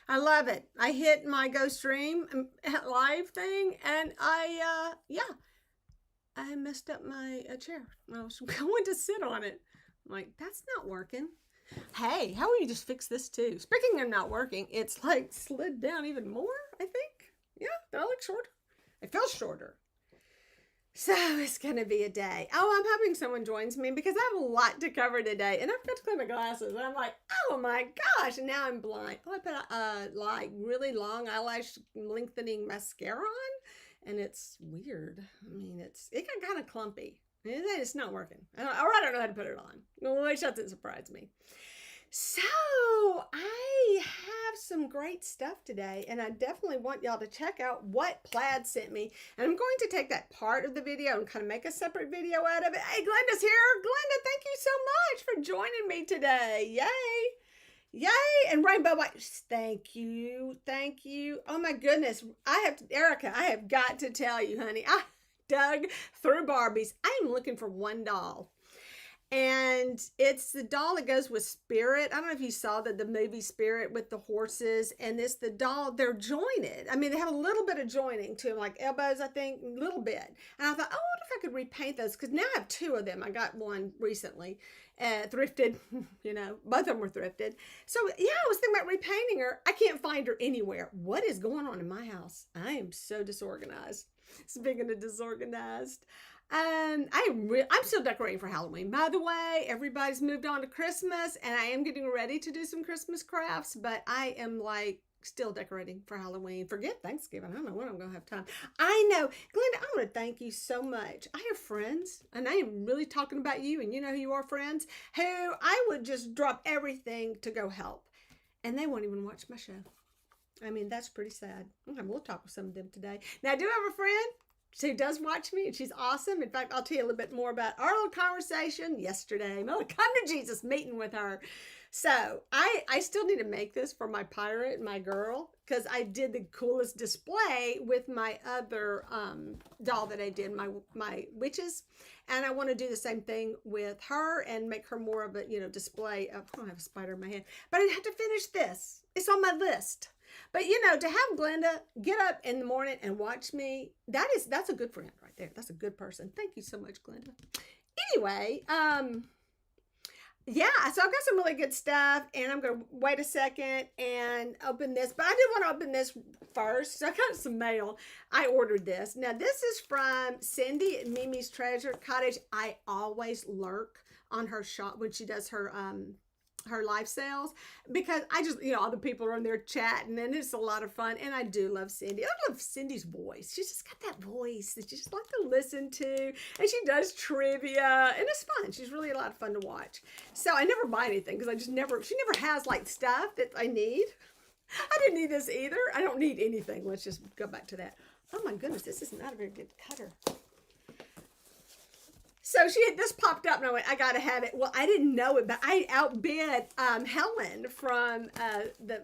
I love it. I hit my Go Stream live thing, and I messed up my chair. I was going to sit on it. I'm like, that's not working. Hey, how will you just fix this too? Speaking of not working, it's like slid down even more, I think. Yeah, I look shorter. It feels shorter. So it's going to be a day. Oh, I'm hoping someone joins me because I have a lot to cover today. And I forgot to clean my glasses. And I'm like, oh my gosh. And now I'm blind. Oh, I put like really long eyelash lengthening mascara on. And it's weird. I mean, it got kind of clumpy. It's not working. I don't know how to put it on. Which doesn't surprise me. So I have some great stuff today, and I definitely want y'all to check out what Plaid sent me. And I'm going to take that part of the video and kind of make a separate video out of it. Hey, Glenda's here. Glenda, thank you so much for joining me today. Yay. Yay. And Rainbow White, thank you. Thank you. Oh my goodness. Erica, I have got to tell you, honey, I dug through Barbies. I am looking for one doll. And it's the doll that goes with Spirit. I don't know if you saw the movie Spirit with the horses, and it's the doll, they're jointed. I mean, they have a little bit of joining to them, like elbows, I think, a little bit. And I thought, oh, what if I could repaint those? Because now I have two of them. I got one recently, thrifted, both of them were thrifted. So yeah, I was thinking about repainting her. I can't find her anywhere. What is going on in my house? I am so disorganized. Speaking of disorganized, I'm still decorating for Halloween. By the way, everybody's moved on to Christmas, and I am getting ready to do some Christmas crafts, but I am like still decorating for Halloween. Forget Thanksgiving. I don't know when I'm going to have time. I know. Glenda, I want to thank you so much. I have friends, and I am really talking about you, and you know who you are, friends, who I would just drop everything to go help, and they won't even watch my show. I mean, that's pretty sad. We'll talk with some of them today. Now, I do have a friend who does watch me, and she's awesome. In fact, I'll tell you a little bit more about our little conversation yesterday. My come to Jesus meeting with her. So I still need to make this for my pirate, my girl, because I did the coolest display with my other doll that I did, my witches. And I want to do the same thing with her and make her more of a, display of, I don't have a spider in my hand, but I have to finish this. It's on my list. But to have Glenda get up in the morning and watch me, that's a good friend right there. That's a good person. Thank you so much, Glenda. Anyway, yeah, so I've got some really good stuff, and I'm going to wait a second and open this. But I did want to open this first. So I got some mail. I ordered this. Now, this is from Cindy at Mimi's Treasure Cottage. I always lurk on her shop when she does her live sales, because I just, all the people are in there chatting, and it's a lot of fun. And I do love Cindy. I love Cindy's voice. She's just got that voice that you just like to listen to. And she does trivia, and it's fun. She's really a lot of fun to watch. So I never buy anything because she never has like stuff that I need. I didn't need this either. I don't need anything. Let's just go back to that. Oh my goodness, this is not a very good cutter. So this popped up, and I went, I gotta have it. Well, I didn't know it, but I outbid Helen from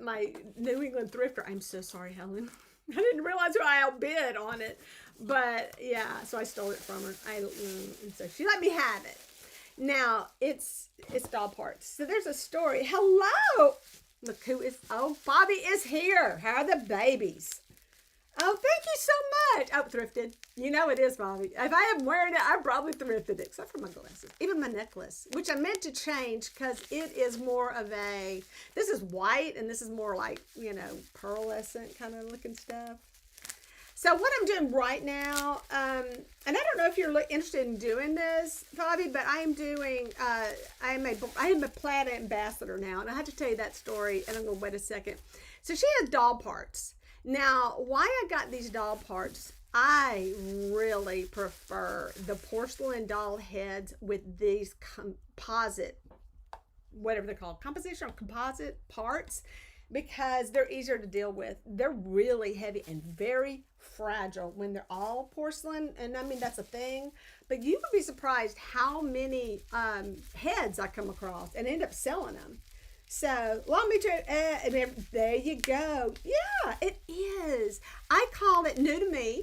my New England thrifter. I'm so sorry, Helen. I didn't realize who I outbid on it, but yeah, so I stole it from her. And so she let me have it. Now it's doll parts. So there's a story. Hello, look who is. Oh, Bobby is here. How are the babies? Oh, thank you so much. Oh, thrifted. It is, Bobby. If I am wearing it, I probably thrifted it, except for my glasses. Even my necklace, which I meant to change because it is more of this is white, and this is more like, pearlescent kind of looking stuff. So what I'm doing right now, and I don't know if you're interested in doing this, Bobby, but I am doing, I am a Plaid ambassador now, and I have to tell you that story, and I'm going to wait a second. So she has doll parts. Now, why I got these doll parts, I really prefer the porcelain doll heads with these composite, whatever they're called, composition or composite parts, because they're easier to deal with. They're really heavy and very fragile when they're all porcelain, and I mean, that's a thing, but you would be surprised how many heads I come across and end up selling them. So, long me to, there you go. Yeah, it is. I call it new to me.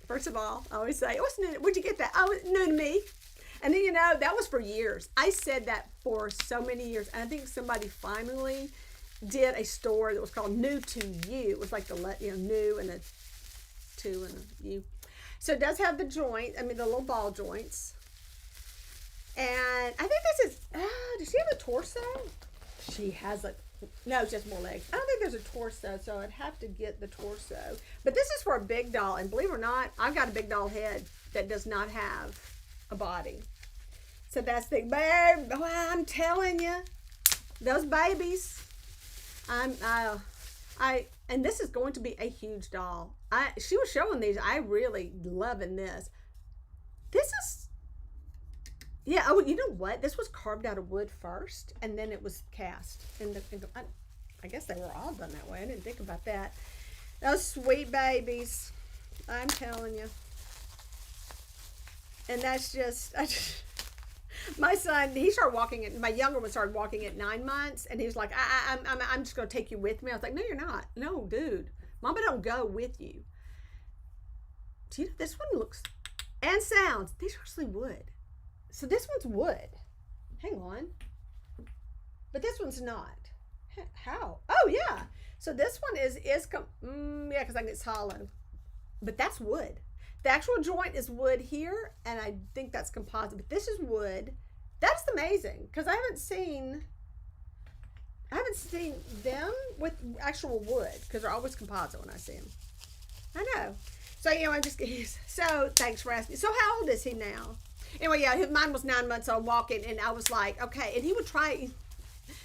First of all, I always say, what's new? Where'd you get that? Oh, it's new to me. And then, that was for years. I said that for so many years. And I think somebody finally did a store that was called New to You. It was like the new and a two and a U. So it does have the joint. I mean the little ball joints. And I think this is. Does she have a torso? She has no, just more legs. I don't think there's a torso, so I'd have to get the torso. But this is for a big doll, and believe it or not, I've got a big doll head that does not have a body. So that's the babe. Oh, I'm telling you, those babies. And this is going to be a huge doll. She was showing these. I really loving this. This is. Yeah, oh, you know what? This was carved out of wood first, and then it was cast. I guess they were all done that way. I didn't think about that. Those sweet babies. I'm telling you. And that's my son, he started walking my younger one started walking at 9 months, and he was like, I'm just going to take you with me. I was like, no, you're not. No, dude. Mama don't go with you. Do you know, this one looks, and sounds, these are actually wood. So this one's wood. Hang on. But this one's not. How? Oh, yeah. So this one is yeah, because I think it's hollow. But that's wood. The actual joint is wood here, and I think that's composite. But this is wood. That's amazing, because I haven't seen them with actual wood, because they're always composite when I see them. I know. So, so thanks for asking. So how old is he now? Anyway, yeah, mine was 9 months old walking, and I was like, okay. And he would try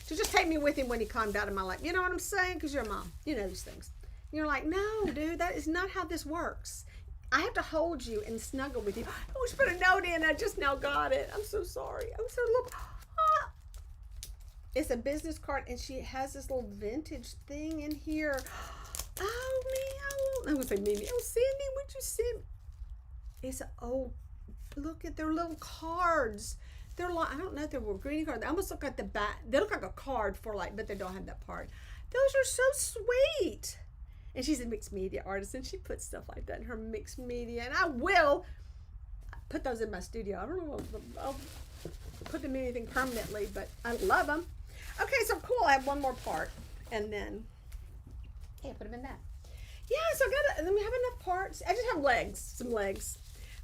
to just take me with him when he calmed out in my life. You know what I'm saying? Because you're a mom. You know these things. And you're like, no, dude, that is not how this works. I have to hold you and snuggle with you. Oh, she put a note in. I just now got it. I'm so sorry. I'm so little. It's a business card, and she has this little vintage thing in here. Oh, me. I would say, Mimi. Oh, Cindy, would you send? It's an old. Look at their little cards. They're like, I don't know if they were greeting cards. They almost look like the back. They look like a card for but they don't have that part. Those are so sweet. And she's a mixed media artist, and she puts stuff like that in her mixed media. And I will put those in my studio. I don't know if I'll put them in anything permanently, but I love them. Okay, so cool. I have one more part, and then put them in that. Yeah, so let me have enough parts. I just have some legs.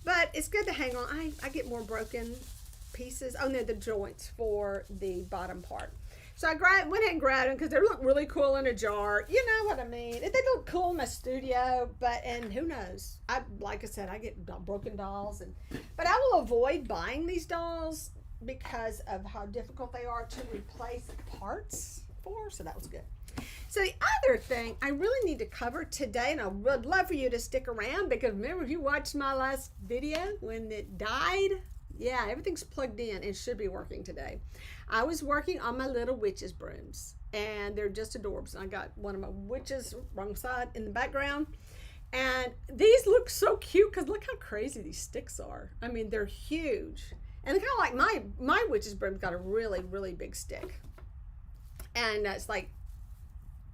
But it's good to hang on. I get more broken pieces. Oh, no, the joints for the bottom part. So I went ahead and grabbed them because they look really cool in a jar. You know what I mean? They look cool in my studio, and who knows? Like I said, I get broken dolls. But I will avoid buying these dolls because of how difficult they are to replace parts for. So that was good. So the other thing I really need to cover today, and I would love for you to stick around, because remember, if you watched my last video when it died, yeah, everything's plugged in and should be working today. I was working on my little witches brooms, and they're just adorbs. I got one of my witches, wrong side, in the background. And these look so cute because look how crazy these sticks are. I mean, they're huge. And they're kind of like my witch's broom's got a really, really big stick. And it's like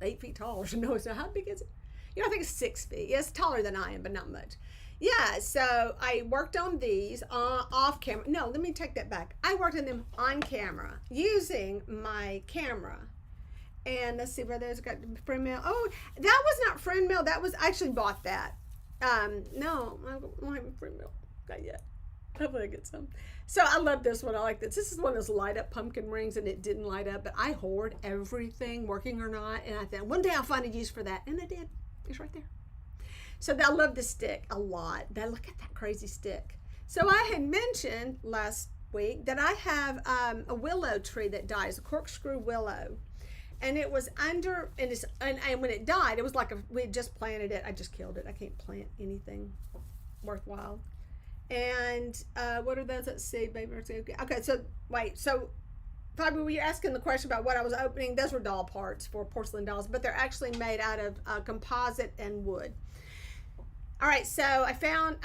8 feet tall. No, so how big is it? You know, I think it's 6 feet. Yeah, it's taller than I am, but not much. Yeah, so I worked on these off camera. No, let me take that back. I worked on them on camera using my camera. And let's see where those got friend mail. Oh, that was not friend mail. That was, I actually bought that. No, I don't have friend mail. Not yet. Hopefully I get some. So I love this one. I like this. This is one of those light up pumpkin rings, and it didn't light up, but I hoard everything, working or not. And I thought one day I'll find a use for that. And I did. It's right there. So I love this stick a lot. Look at that crazy stick. So I had mentioned last week that I have a willow tree that dies, a corkscrew willow. And it was under, and when it died, it was like we had just planted it. I just killed it. I can't plant anything worthwhile. And what are those? Let's see, baby. Okay, so wait. So probably were you asking the question about what I was opening? Those were doll parts for porcelain dolls, but they're actually made out of composite and wood. All right, so I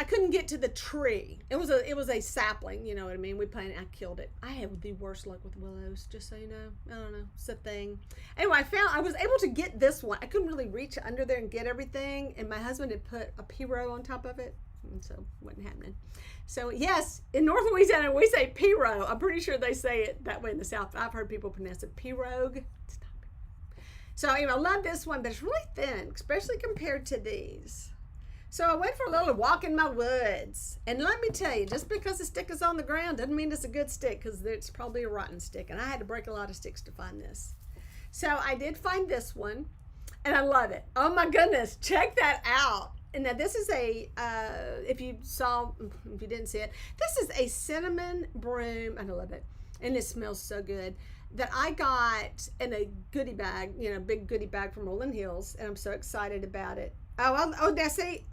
couldn't get to the tree. It was a sapling, you know what I mean? We planted, I killed it. I have the worst luck with willows, just so you know. I don't know, it's a thing. Anyway, I was able to get this one. I couldn't really reach under there and get everything, and my husband had put a Piro on top of it, and so it wasn't happening. So yes, in North Louisiana, we say Piro. I'm pretty sure they say it that way in the South. I've heard people pronounce it pirogue. It's not. So anyway, I love this one, but it's really thin, especially compared to these. So I went for a little walk in my woods. And let me tell you, just because the stick is on the ground doesn't mean it's a good stick, because it's probably a rotten stick. And I had to break a lot of sticks to find this. So I did find this one, and I love it. Oh my goodness, check that out. And now this is a, if you didn't see it, this is a cinnamon broom, and I love it. And it smells so good, that I got in a goodie bag, big goodie bag from Rolling Hills, and I'm so excited about it. Did I say,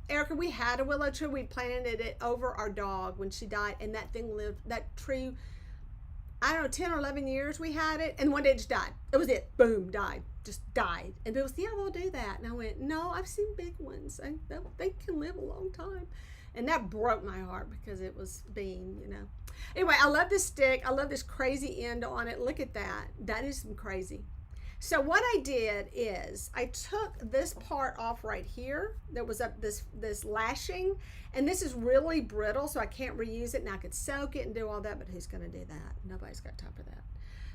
Erica, we had a willow tree. We planted it over our dog when she died, and that thing lived, that tree, I don't know, 10 or 11 years we had it, and one day it just died. It was it. Boom, died. Just died. And people said, yeah, they'll do that. And I went, no, I've seen big ones. They can live a long time. And that broke my heart because it was being, Anyway, I love this stick. I love this crazy end on it. Look at that. That is some crazy. So what I did is I took this part off right here. There was this lashing, and this is really brittle, so I can't reuse it. Now I could soak it and do all that, but who's going to do that? Nobody's got time for that.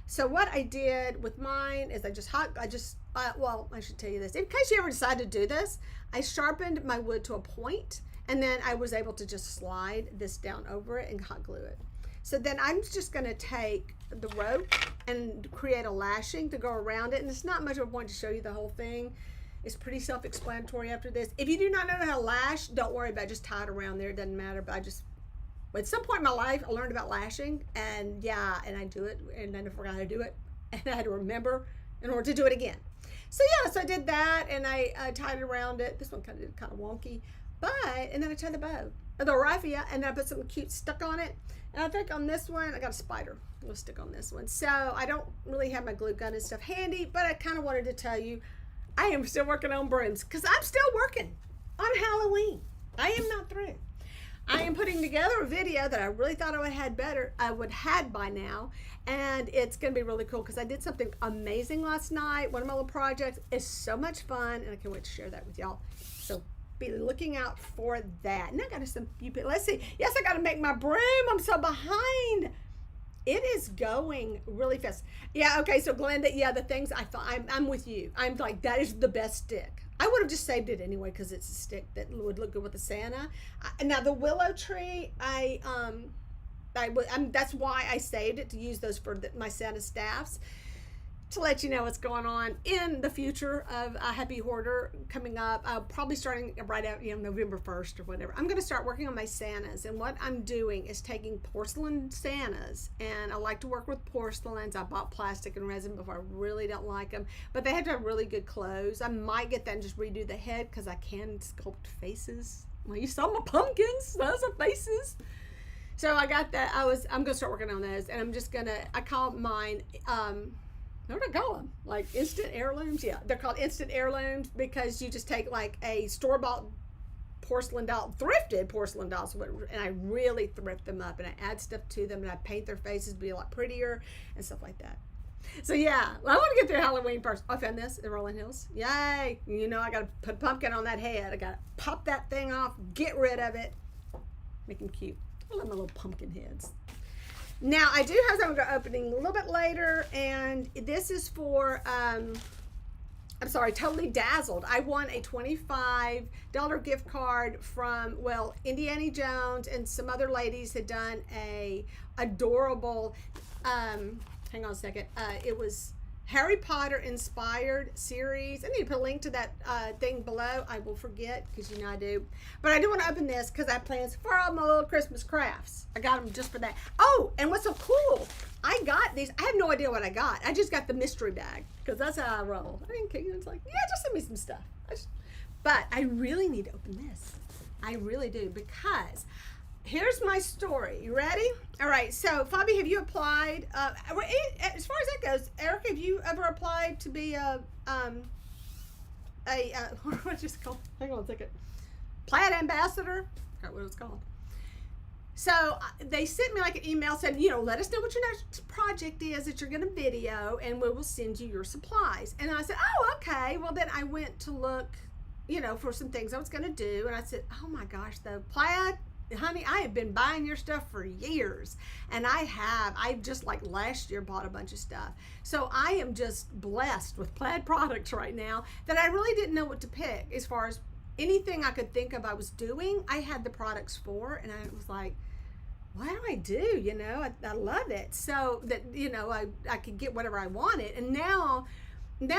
So what I did with mine is I should tell you this. In case you ever decide to do this, I sharpened my wood to a point, and then I was able to just slide this down over it and hot glue it. So then I'm just going to take the rope and create a lashing to go around it. And it's not much of a point to show you the whole thing. It's pretty self-explanatory after this. If you do not know how to lash, don't worry about it. Just tie it around there. It doesn't matter. But at some point in my life, I learned about lashing. And I do it. And then I forgot how to do it. And I had to remember in order to do it again. So I did that. And I tied it around it. This one kind of wonky. And then I tied the bow, the raffia, and then I put something cute stuck on it. And I think on this one, I got a spider. We'll stick on this one. So I don't really have my glue gun and stuff handy, but I kind of wanted to tell you, I am still working on brooms because I'm still working on Halloween. I am not through. I am putting together a video that I really thought I would had by now, and it's going to be really cool because I did something amazing last night. One of my little projects is so much fun, and I can't wait to share that with y'all. So be looking out for that. And I got some few people. Let's see. Yes, I got to make my broom. I'm so behind. It is going really fast. Yeah, okay, so Glenda, the things I thought, I'm with you. I'm like, that is the best stick. I would have just saved it anyway because it's a stick that would look good with the Santa. Now the willow tree, that's why I saved it, to use those for my Santa staffs, to let you know what's going on in the future of a Happy Hoarder coming up. Probably starting right out, November 1st or whatever. I'm going to start working on my Santas, and what I'm doing is taking porcelain Santas, and I like to work with porcelains. I bought plastic and resin before. I really don't like them, but they have to have really good clothes. I might get that and just redo the head because I can sculpt faces. Well, you saw my pumpkins. Those are faces. So I got that. I'm going to start working on those, and I'm just going to, I call mine, what do I call them? Like instant heirlooms? Yeah, they're called instant heirlooms because you just take like a store-bought porcelain doll, thrifted porcelain dolls, and I really thrift them up, and I add stuff to them, and I paint their faces to be a lot prettier and stuff like that. So I want to get through Halloween first. I found this in Rolling Hills. Yay! I got to put a pumpkin on that head. I got to pop that thing off, get rid of it, make them cute. I love my little pumpkin heads. Now, I do have something opening a little bit later, and this is for, Totally Dazzled. I won a $25 gift card from, Indiana Jones, and some other ladies had done a adorable, hang on a second, it was Harry Potter inspired series. I need to put a link to that thing below. I will forget because I do. But I do want to open this because I have plans for all my little Christmas crafts. I got them just for that. Oh, and what's so cool, I got these. I have no idea what I got. I just got the mystery bag because that's how I roll. I didn't care. It's like, just send me some stuff. But I really need to open this. I really do, because here's my story. You ready? All right. So, Fabi, have you applied? As far as that goes, Erica, have you ever applied to be what's it called? Hang on a second. Plaid ambassador. I forgot what it was called. So they sent me like an email saying, let us know what your next project is that you're going to video, and we will send you your supplies. And I said, oh, okay. Well, then I went to look, for some things I was going to do, and I said, oh my gosh, the plaid honey, I have been buying your stuff for years. And I just like last year bought a bunch of stuff. So I am just blessed with Plaid products right now that I really didn't know what to pick as far as anything I could think of I was doing. I had the products for, and I was like, what do I do? You know, I love it. So that, you know, I could get whatever I wanted. And now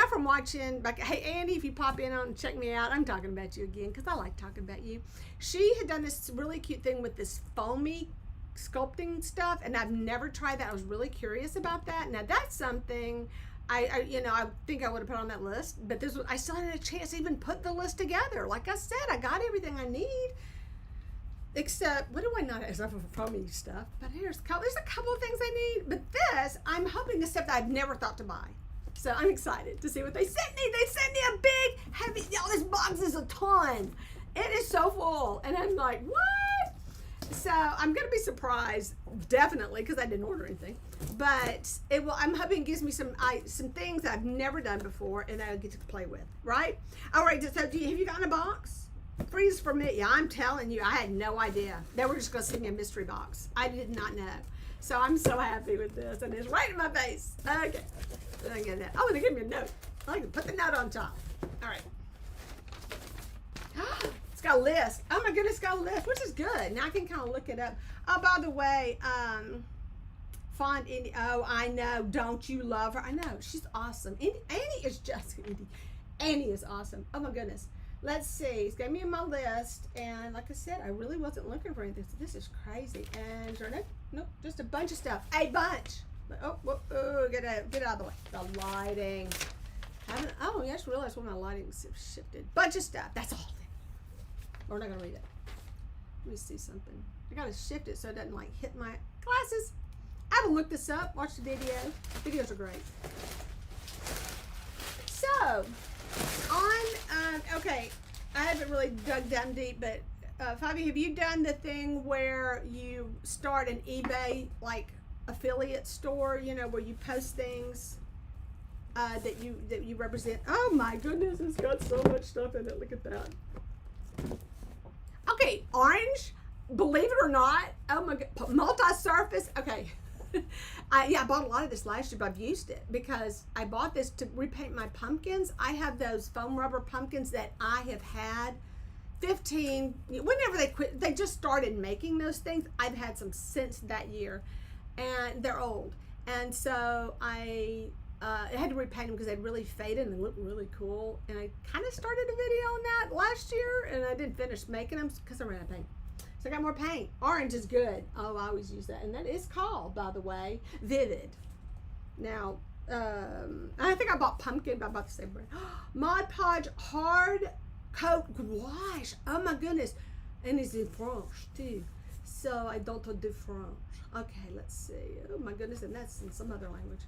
from watching, like, hey, Andy, if you pop in and check me out, I'm talking about you again because I like talking about you. She had done this really cute thing with this foamy sculpting stuff, and I've never tried that. I was really curious about that. Now, that's something I think I would have put on that list, but I still hadn't had a chance to even put the list together. Like I said, I got everything I need. Except, what do I not have? Except for foamy stuff. But there's a couple of things I need. But this, I'm hoping is stuff that I've never thought to buy. So I'm excited to see what they sent me. They sent me a big, heavy, this box is a ton. It is so full. And I'm like, what? So I'm going to be surprised, definitely, because I didn't order anything. But I'm hoping it gives me some things that I've never done before and I'll get to play with, right? All right, so have you gotten a box? Freeze for me. Yeah, I'm telling you, I had no idea. They were just going to send me a mystery box. I did not know. So I'm so happy with this. And it's right in my face. Okay. Then I get that. Oh, they gave me a note. I can put the note on top. All right. It's got a list. Oh my goodness, it's got a list, which is good. Now I can kind of look it up. Oh, by the way, Fond Indy. Oh, I know. Don't you love her? I know. She's awesome. Annie is just Indy. Annie is awesome. Oh my goodness. Let's see. It's got me in my list, and like I said, I really wasn't looking for anything. So this is crazy. And nope, just a bunch of stuff. A bunch. Oh, get out of the way. The lighting. I just realized when my lighting shifted. Bunch of stuff. That's all. We're not gonna read it. Let me see something. I gotta shift it so it doesn't like hit my glasses. I haven't looked this up. Watch the video. Videos are great. So. Okay, I haven't really dug down deep, but Fabi, have you done the thing where you start an eBay like affiliate store? You know, where you post things that you represent. Oh my goodness, it's got so much stuff in it. Look at that. Okay, orange. Believe it or not, oh my god, multi-surface. Okay. I bought a lot of this last year, but I've used it because I bought this to repaint my pumpkins. I have those foam rubber pumpkins that I have had 15, whenever they quit, they just started making those things. I've had some since that year, and they're old. And so I had to repaint them because they'd really faded and they looked really cool. And I kind of started a video on that last year, and I didn't finish making them because I ran out of paint. So I got more paint. Orange is good. Oh, I always use that. And that is called, by the way, Vivid. Now, I think I bought pumpkin, but I bought the same brand. Mod Podge Hard Coat Gouache. Oh my goodness. And it's in French too. So I don't do French. Okay, let's see. Oh my goodness, and that's in some other language.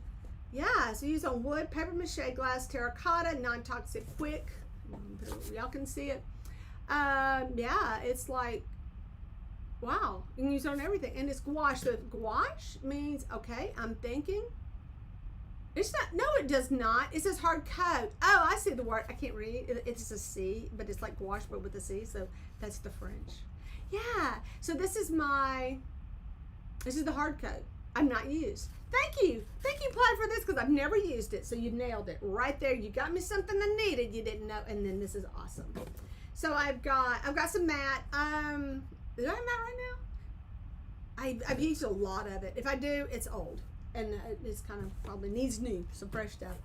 Yeah, so use on wood, paper mache, glass, terracotta, non-toxic, quick. Y'all can see it. Yeah, it's like, wow, you can use it on everything. And it's gouache. So gouache means, okay, I'm thinking. It's not, no, it does not. It says hard coat. Oh, I see the word. I can't read. It's a C, but it's like gouache, but with a C. So that's the French. Yeah. So this is the hard coat. I've not used. Thank you, Plaid, for this because I've never used it. So you nailed it right there. You got me something I needed. You didn't know, and then this is awesome. So I've got some matte. Is that matte right now? I've used a lot of it. If I do, it's old, and it's kind of probably needs new, some fresh stuff.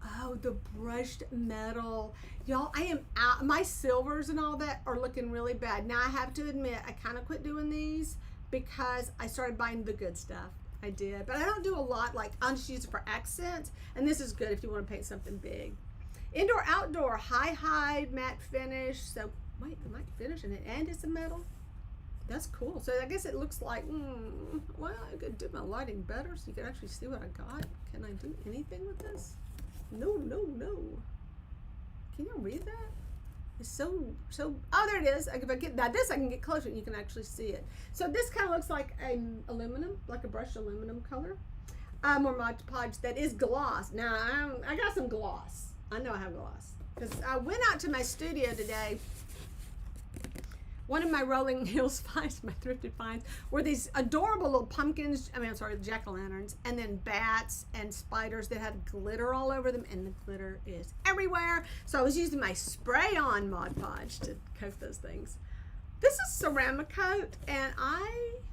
Oh, the brushed metal, y'all! I am out. My silvers and all that are looking really bad. Now I have to admit, I kind of quit doing these because I started buying the good stuff. I did, but I don't do a lot. Like I just use it for accents, and this is good if you want to paint something big. Indoor, outdoor, high matte finish. So wait, the matte finish in it, and it's a metal. That's cool. So I guess it looks like, well, I could do my lighting better so you can actually see what I got. Can I do anything with this? No. Can you read that? It's so, oh, there it is. If I get this, I can get closer and you can actually see it. So this kind of looks like an aluminum, like a brushed aluminum color. More Mod Podge that is gloss. Now, I got some gloss. I know I have gloss. Because I went out to my studio today One of my rolling hills finds, my thrifted finds, were these adorable little pumpkins. I mean, I'm sorry, jack-o'-lanterns, and then bats and spiders that had glitter all over them, and the glitter is everywhere. So I was using my spray-on Mod Podge to coat those things. This is ceramic coat, and I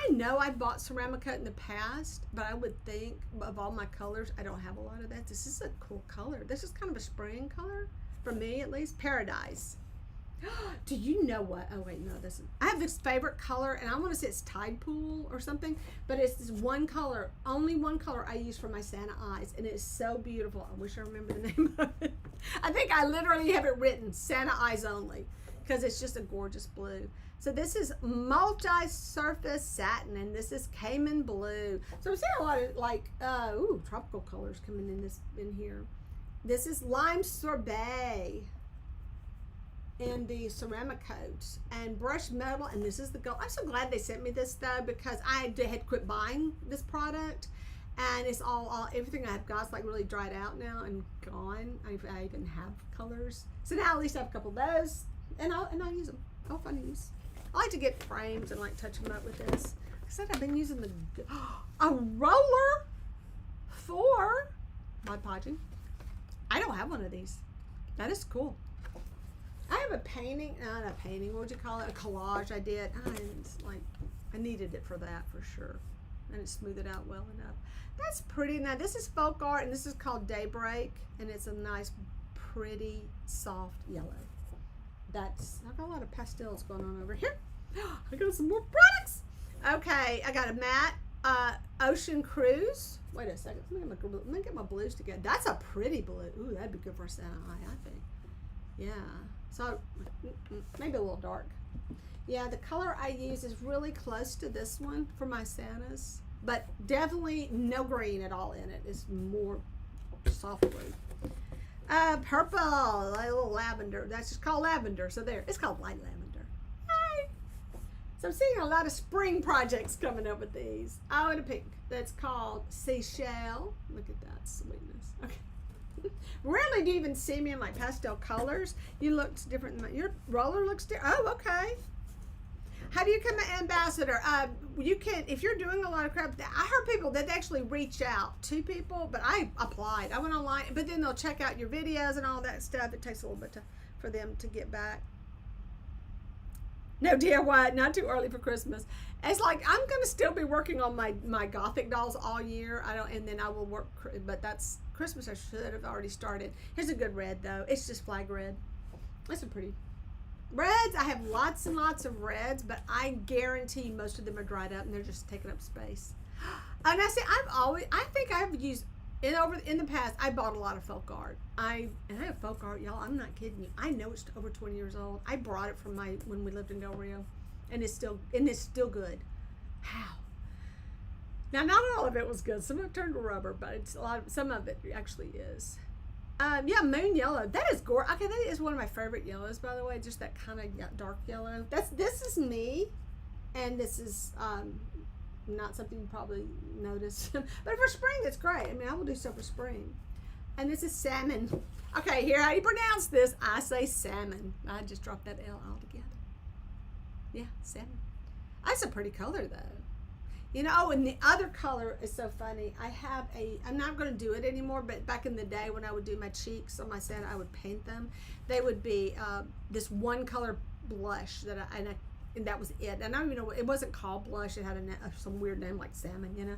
know I bought Ceramicoat in the past, but I would think of all my colors, I don't have a lot of that. This is a cool color. This is kind of a spring color, for me at least. Paradise. Do you know what? Oh, wait, no, this is. I have this favorite color, and I want to say it's Tide Pool or something, but it's this one color, only one color I use for my Santa eyes, and it's so beautiful. I wish I remember the name of it. I think I literally have it written, Santa Eyes Only, because it's just a gorgeous blue. So this is multi-surface satin, and this is Cayman blue. So I'm seeing a lot of like, tropical colors coming in here. This is lime sorbet in the ceramic coats and brushed metal, and this is the gold. I'm so glad they sent me this though, because I had quit buying this product, and it's all everything I've got is like really dried out now and gone. I even have colors, so now at least I have a couple of those, and I'll use them. I'll find use. I like to get frames and like touch them up with this. I said I've been using a roller for Mod Podging. I don't have one of these. That is cool. I have a painting, not a painting, what would you call it? A collage I did. I needed it for that for sure. And it smoothed it out well enough. That's pretty. Now this is folk art, and this is called Daybreak, and it's a nice, pretty, soft yellow. I've got a lot of pastels going on over here. I got some more products. Okay, I got a matte Ocean Cruise. Wait a second. Let me get my blues together. That's a pretty blue. Ooh, that'd be good for a Santa eye, I think. Yeah. So maybe a little dark. Yeah, the color I use is really close to this one for my Santas, but definitely no green at all in it. It's more soft blue. Purple, a little lavender. That's just called lavender. So there, it's called light lavender. Yay! So I'm seeing a lot of spring projects coming up with these. Oh, and a pink. That's called Seashell. Look at that sweetness. Okay. Rarely do you even see me in like pastel colors. You look different than your roller looks different. Oh, okay. How do you become an ambassador? You can, if you're doing a lot of crap. I heard people that actually reach out to people, but I applied. I went online, but then they'll check out your videos and all that stuff. It takes a little bit for them to get back. No, dear, what? Not too early for Christmas. It's like I'm gonna still be working on my Gothic dolls all year. And then I will work, but that's Christmas. I should have already started. Here's a good red though. It's just flag red. That's a pretty. Reds, I have lots and lots of reds, but I guarantee most of them are dried up and they're just taking up space. And I say I think I've used in the past. I bought a lot of folk art. I have folk art, y'all. I'm not kidding you. I know it's over 20 years old. I brought it from when we lived in Del Rio, and it's still good. How? Now, not all of it was good. Some of it turned to rubber, but some of it actually is. Yeah, moon yellow. That is gorgeous. Okay, that is one of my favorite yellows, by the way. Just that kind of dark yellow. This is me, and this is not something you probably notice. But for spring, it's great. I mean, I will do stuff for spring. And this is salmon. Okay, here, how do you pronounce this? I say salmon. I just dropped that L altogether. Yeah, salmon. That's a pretty color, though. You know, oh, and the other color is so funny. I'm not going to do it anymore, but back in the day when I would do my cheeks on my Santa, I would paint them. They would be this one color blush and that was it. And I don't even know, it wasn't called blush. It had some weird name like salmon, you know.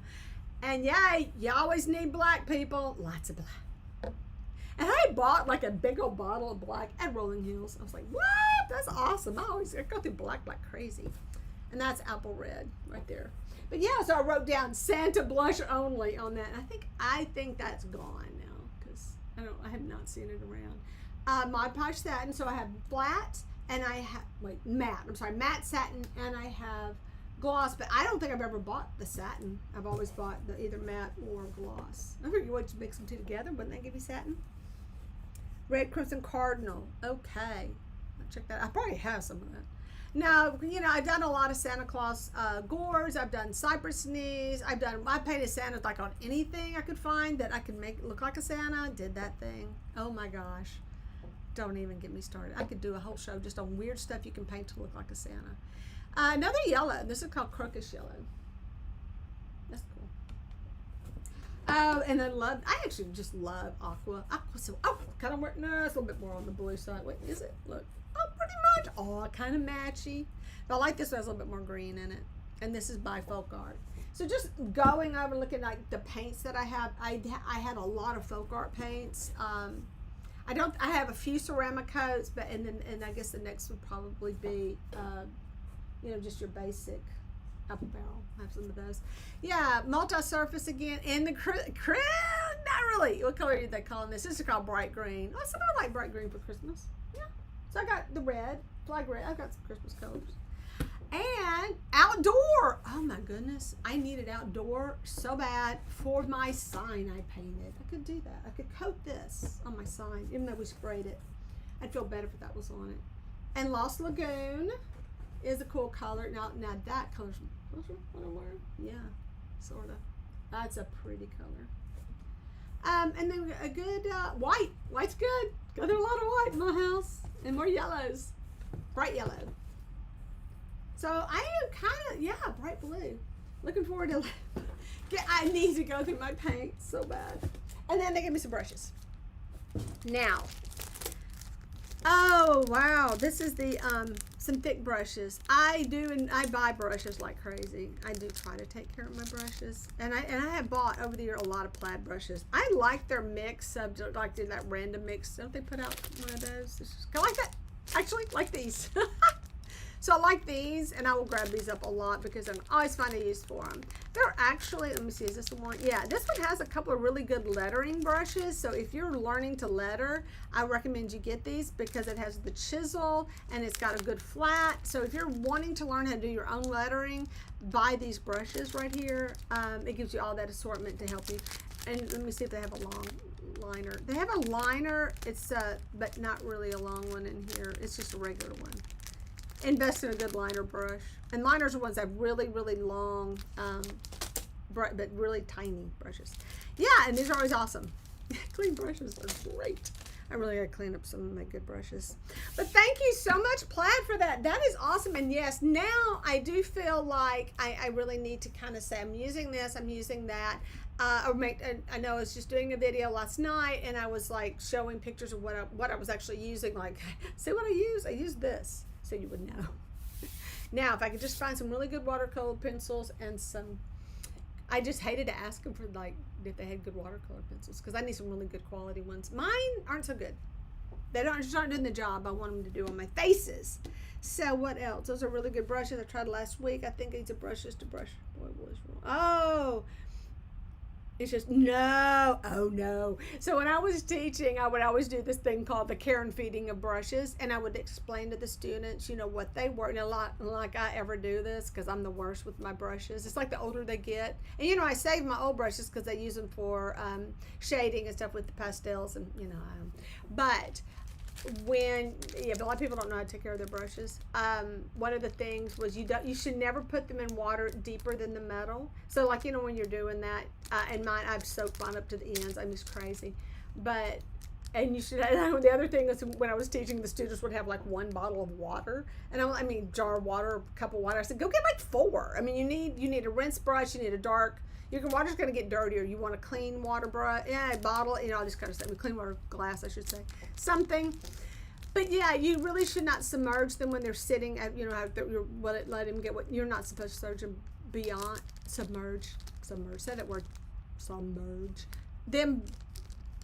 And yeah, you always need black, people. Lots of black. And I bought like a big old bottle of black at Rolling Hills. I was like, what? That's awesome. I go through black like crazy. And that's apple red right there. But yeah, so I wrote down Santa blush only on that. And I think that's gone now because I have not seen it around. Mod Podge satin. So I have flat and I have matte. I'm sorry, matte satin, and I have gloss. But I don't think I've ever bought the satin. I've always bought either matte or gloss. I figured you would mix them two together. Wouldn't that give you satin? Red Crimson Cardinal. Okay, I'll check that. I probably have some of that. Now, you know, I've done a lot of Santa Claus gores. I've done cypress knees. I painted Santa like on anything I could find that I could make look like a Santa. Did that thing. Oh my gosh. Don't even get me started. I could do a whole show just on weird stuff you can paint to look like a Santa. Another yellow. This is called crocus yellow. That's cool. Oh, and I actually just love aqua. So, kind of work. No, it's a little bit more on the blue side. What is it? Look. Oh, pretty much. Oh, kind of matchy. But I like this one. Has a little bit more green in it. And this is by Folk Art. So just going over looking like the paints that I have. I had a lot of Folk Art paints. I have a few ceramic coats, but and I guess the next would probably be just your basic apple barrel. I have some of those. Yeah, multi-surface again, and the not really. What color did they call this? This is called bright green. Oh, somebody like bright green for Christmas. Yeah. So I got the red, flag red. I've got some Christmas colors. And outdoor. Oh my goodness. I needed outdoor so bad for my sign I painted. I could do that. I could coat this on my sign, even though we sprayed it. I'd feel better if that was on it. And Lost Lagoon is a cool color. Now that color's what I'm wearing. Yeah, sort of. That's a pretty color. And then a good white. White's good. Got a lot of white in my house. And more yellows. Bright yellow. So I am kind of, bright blue. Looking forward to I need to go through my paint so bad. And then they give me some brushes. Now, oh wow, this is the some thick brushes. I buy brushes like crazy. I do try to take care of my brushes. And I have bought over the year a lot of Plaid brushes. I like their mix, like that random mix. Don't they put out one of those? I like that. Actually, like these. So I like these, and I will grab these up a lot because I'm always find a use for them. They're actually, let me see, is this the one? Yeah, this one has a couple of really good lettering brushes. So if you're learning to letter, I recommend you get these because it has the chisel and it's got a good flat. So if you're wanting to learn how to do your own lettering, buy these brushes right here. It gives you all that assortment to help you. And let me see if they have a long liner. They have a liner, it's but not really a long one in here. It's just a regular one. Invest in a good liner brush. And liners are ones that have really, really long, but really tiny brushes. Yeah, and these are always awesome. Clean brushes are great. I really got to clean up some of my good brushes. But thank you so much, Plaid, for that. That is awesome. And yes, now I do feel like I really need to kind of say, I'm using this, I'm using that. I know I was just doing a video last night, and I was like showing pictures of what I was actually using. Like, see what I use? I use this. So you would know. Now, if I could just find some really good watercolor pencils and some, I just hated to ask them for like if they had good watercolor pencils because I need some really good quality ones. Mine aren't so good. They just aren't doing the job I want them to do on my faces. So what else? Those are really good brushes I tried last week. I think these are brushes to brush. Boy, what was wrong? Oh. It's just, no, oh no. So when I was teaching, I would always do this thing called the care and feeding of brushes. And I would explain to the students, what they were. And a lot like I ever do this because I'm the worst with my brushes. It's like the older they get. And, I save my old brushes because I use them for shading and stuff with the pastels. And, but a lot of people don't know how to take care of their brushes. One of the things was you should never put them in water deeper than the metal. So like when you're doing that, and mine I've soaked mine up to the ends. I'm just crazy, and you should. The other thing is when I was teaching, the students would have like one bottle of water, and jar of water, a cup of water. I said go get like 4. I mean you need a rinse brush, you need a dark. Your water's going to get dirtier. You want a clean water brush, bottle, all this kind of stuff. Clean water glass, I should say. Something. But yeah, you really should not submerge them when they're sitting at, let them get what you're not supposed to submerge them beyond. Submerge. Say that word. Submerge. Them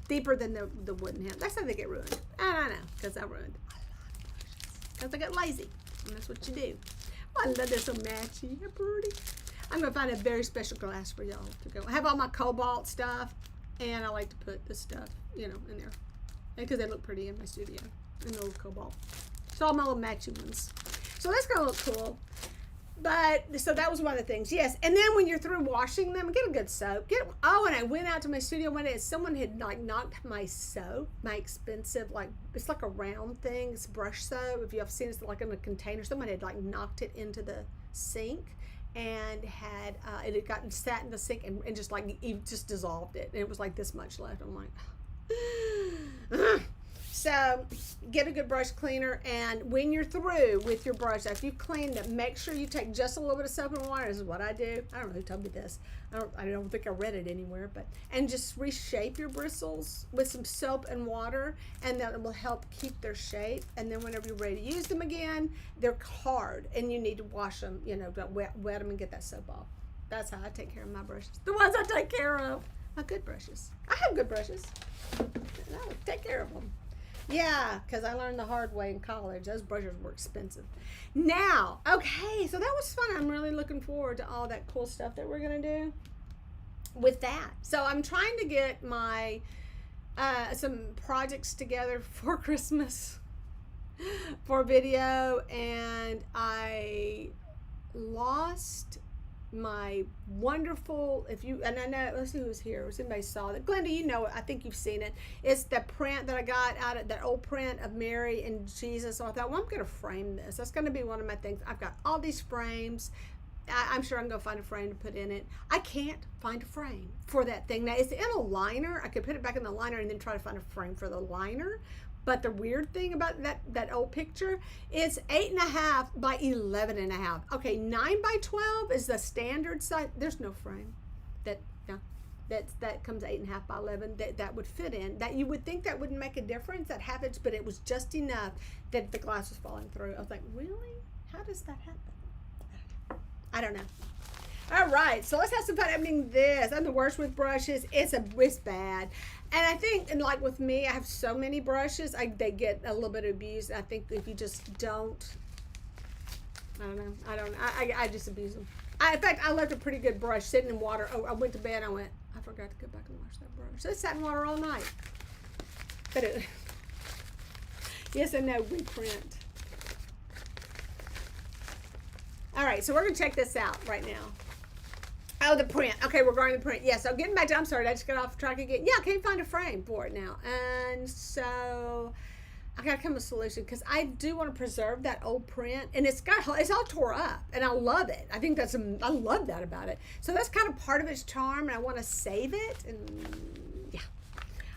deeper than the wooden hand. That's how they get ruined. I know, because I ruined a lot of brushes. Because I get lazy. And that's what you do. Oh, I love this so matchy. They're pretty. I'm going to find a very special glass for y'all to go. I have all my cobalt stuff, and I like to put this stuff, in there. Because they look pretty in my studio. In the little cobalt. So all my little matching ones. So that's going to look cool. But, so that was one of the things. Yes, and then when you're through washing them, get a good soap. And I went out to my studio one day, and someone had, knocked my soap, my expensive, it's like a round thing. It's brush soap. If you have seen it, it's like in a container. Someone had, knocked it into the sink. And it had gotten sat in the sink and just just dissolved it. And it was like this much left. I'm like, so So get a good brush cleaner, and when you're through with your brush, after you've cleaned it, make sure you take just a little bit of soap and water. This is what I do. I don't know who told me this. I don't think I read it anywhere, and just reshape your bristles with some soap and water, and that will help keep their shape. And then whenever you're ready to use them again, they're hard, and you need to wash them. Wet them and get that soap off. That's how I take care of my brushes. The ones I take care of, my good brushes. I have good brushes. And I take care of them. Yeah, because I learned the hard way in college. Those brushes were expensive. Now, okay, so that was fun. I'm really looking forward to all that cool stuff that we're going to do with that. So I'm trying to get my some projects together for Christmas for video, and I lost my wonderful, and I know, let's see who's here, if anybody saw that. Glenda, you know it, I think you've seen it. It's the print that I got out of that old print of Mary and Jesus. So I thought, well, I'm going to frame this. That's going to be one of my things. I've got all these frames. I'm sure I can go find a frame to put in it. I can't find a frame for that thing. Now, it's in a liner. I could put it back in the liner and then try to find a frame for the liner. But the weird thing about that old picture is 8.5 by 11.5. Okay, 9 by 12 is the standard size. There's no frame that comes 8.5 by 11 that would fit in. That you would think that wouldn't make a difference, that happens, but it was just enough that the glass was falling through. I was like, really? How does that happen? I don't know. All right, so let's have some fun opening this. I'm the worst with brushes. It's bad. And I think, and like with me, I have so many brushes, they get a little bit abused. I think if you just don't, I just abuse them. In fact, I left a pretty good brush sitting in water. Oh, I went to bed, I forgot to go back and wash that brush. So it sat in water all night. But yes and no, reprint. All right, so we're going to check this out right now. Oh, the print. Okay, we're going to the print. Yeah, so getting back to, I'm sorry, I just got off track again. Yeah, I can't find a frame for it now. And so I got to come up with a solution, because I do want to preserve that old print. And it's all tore up, and I love it. I think I love that about it. So that's kind of part of its charm, and I want to save it. And yeah.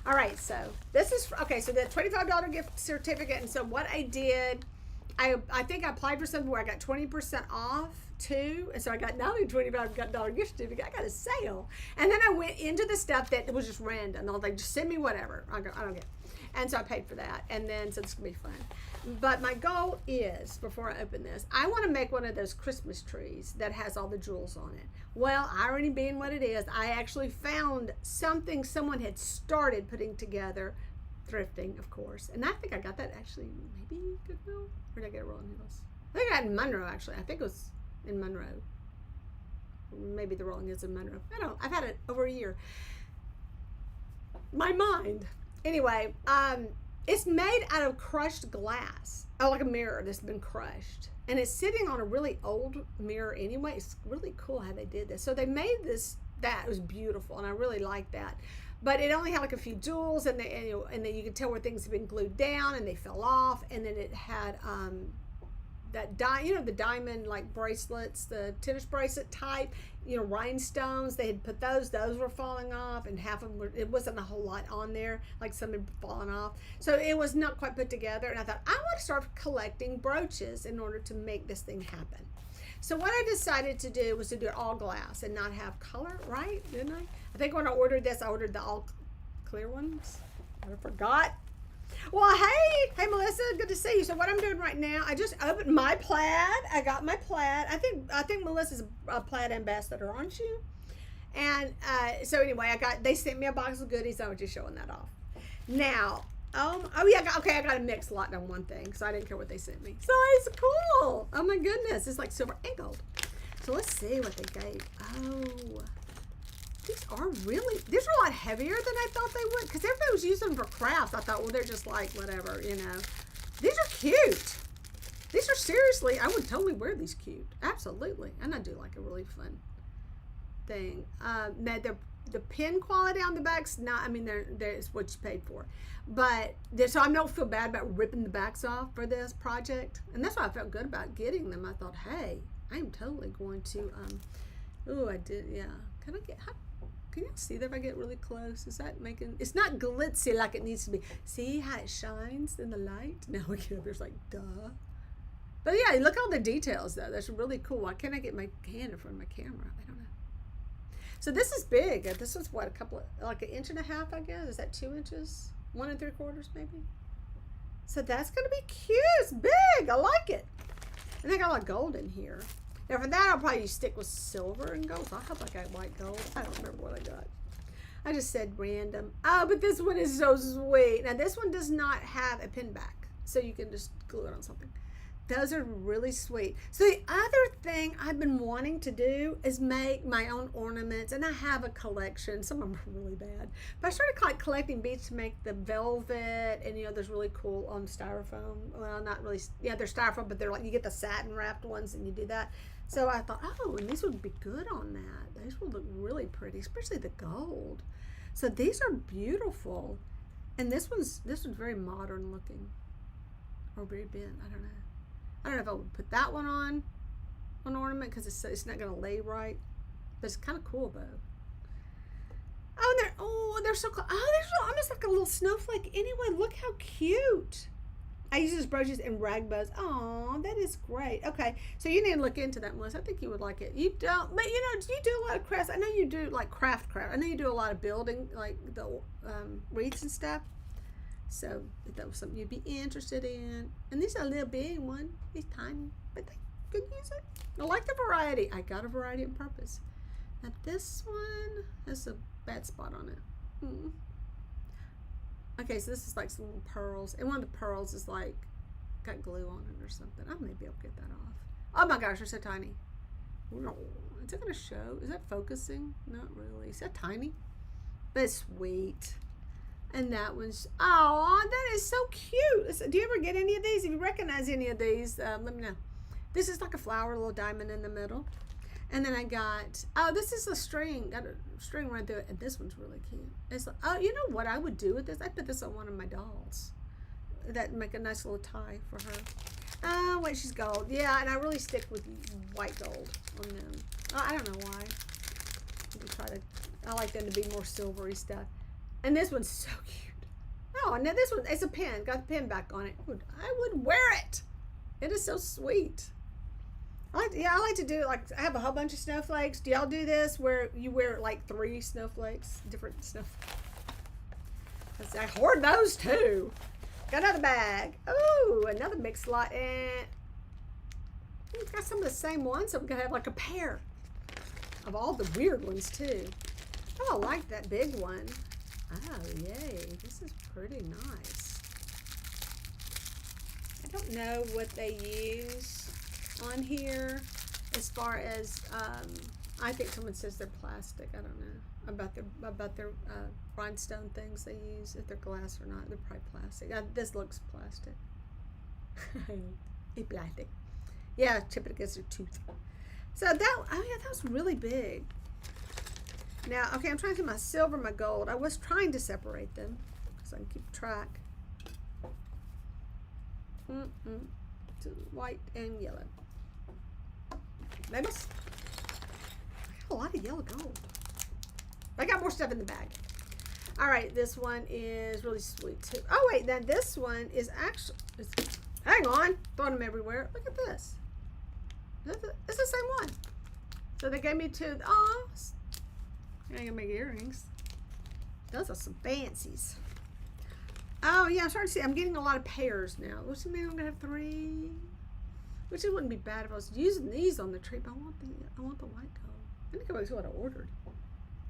All right, so this is, okay, so the $25 gift certificate. And so what I did, I think I applied for something where I got 20% off too, and so I got not only $25 gift certificate, I got a sale. And then I went into the stuff that was just random. I was like, just send me whatever. I don't get. And so I paid for that, and then so it's gonna be fun. But my goal is, before I open this, I want to make one of those Christmas trees that has all the jewels on it. Well, irony being what it is, I actually found something someone had started putting together, thrifting, of course. And I think I got that actually, maybe Goodwill? Where did I get it, Rolling Hills? I think I got it in Monroe, actually. I think it was in Monroe. Maybe the Rolling Hills in Monroe. I've had it over a year. My mind. Anyway, it's made out of crushed glass. Oh, like a mirror that's been crushed. And it's sitting on a really old mirror anyway. It's really cool how they did this. So they made that was beautiful, and I really like that. But it only had like a few jewels, and then you could tell where things had been glued down and they fell off. And then it had the diamond like bracelets, the tennis bracelet type, rhinestones. They had put those were falling off, and half of them it wasn't a whole lot on there, like some had fallen off. So it was not quite put together. And I thought, I want to start collecting brooches in order to make this thing happen. So what I decided to do was to do it all glass and not have color, right? Didn't I? I think when I ordered this, I ordered the all clear ones. I forgot. Well, hey Melissa, good to see you. So what I'm doing right now, I just opened my plaid. I got my plaid. I think Melissa's a plaid ambassador, aren't you? And so anyway, they sent me a box of goodies. I was just showing that off. Now, oh yeah, I got a mixed lot on one thing, so I didn't care what they sent me. So it's cool. Oh my goodness, it's like silver and gold. So let's see what they gave. Oh, these are a lot heavier than I thought they would, because everybody was using them for crafts. I thought, well, they're just like whatever, These are cute. These are seriously, I would totally wear these cute. Absolutely. And I do like a really fun thing. Now the pin quality on the back's not, there's what you paid for. But, so I don't feel bad about ripping the backs off for this project. And that's why I felt good about getting them. I thought, hey, I'm totally going to, I did, yeah. Can I get, Can you see that if I get really close? Is that making, it's not glitzy like it needs to be. See how it shines in the light? Now we get up there's like, duh. But yeah, look at all the details though. That's really cool. Why can't I get my hand in front of my camera? I don't know. So this is big. This is what, like 1.5 inches, I guess. Is that 2 inches? 1 3/4 maybe. So that's gonna be cute. It's big. I like it. And I got a lot of gold in here. Now for that, I'll probably stick with silver and gold. So I hope I got white gold. I don't remember what I got. I just said random. Oh, but this one is so sweet. Now this one does not have a pin back, so you can just glue it on something. Those are really sweet. So the other thing I've been wanting to do is make my own ornaments, and I have a collection. Some of them are really bad, but I started collecting beads to make the velvet, and there's really cool on styrofoam. Well, not really. Yeah, they're styrofoam, but they're like you get the satin wrapped ones, and you do that. So I thought, oh, and these would be good on that. These would look really pretty, especially the gold. So these are beautiful, and this one's very modern looking, or very bent. I don't know. I don't know if I would put that one on an ornament because it's not going to lay right, but it's kind of cool though. Oh, they're so cool. Oh, they're almost like a little snowflake. Anyway, look how cute. I use these brooches and rag bows. Oh, that is great. Okay, so you need to look into that, Melissa. I think you would like it. You don't, but you do a lot of crafts. I know you do like craft. I know you do a lot of building, like the wreaths and stuff. So if that was something you'd be interested in. And these are a little big one. These tiny, but they could use it. I like the variety. I got a variety on purpose. Now this one has a bad spot on it. Okay, so this is like some little pearls. And one of the pearls is like, got glue on it or something. Oh, maybe I'll get that off. Oh my gosh, they're so tiny. Is it going to show? Is that focusing? Not really. Is that tiny? But it's sweet. And that one's, oh, that is so cute. Do you ever get any of these? If you recognize any of these, let me know. This is like a flower, a little diamond in the middle. And then I got, oh, this is a string. Got a string right through it. And this one's really cute. It's like, oh, you know what I would do with this? I put this on one of my dolls. That'd make a nice little tie for her. Oh, wait, she's gold. Yeah, and I really stick with white gold on them. Oh, I don't know why. I like them to be more silvery stuff. And this one's so cute. Oh, and now this one, it's a pin. Got the pin back on it. I would wear it. It is so sweet. I like to do, like, I have a whole bunch of snowflakes. Do y'all do this where you wear, like, 3 snowflakes? Different snowflakes. I hoard those, too. Got another bag. Oh, another mixed lot. And it's got some of the same ones. So I'm going to have, like, a pair of all the weird ones, too. Oh, I like that big one. Oh, yay. This is pretty nice. I don't know what they use on here as far as, I think someone says they're plastic. I don't know about their rhinestone things they use, if they're glass or not. They're probably plastic. This looks plastic. It's plastic. Yeah, chip it against your tooth. So that was really big. Now, okay, I'm trying to do my silver, my gold. I was trying to separate them so I can keep track. White and yellow. Maybe I got a lot of yellow gold. I got more stuff in the bag. All right, this one is really sweet too. Oh wait, then this one is actually. Hang on, throwing them everywhere. Look at this. It's the same one. So they gave me 2. Oh. I can make earrings. Those are some fancies. Oh yeah, I'm starting to see. I'm getting a lot of pairs now. Which means I'm gonna have 3. Which it wouldn't be bad if I was using these on the tree. But I want the white gold. I think that's what I ordered.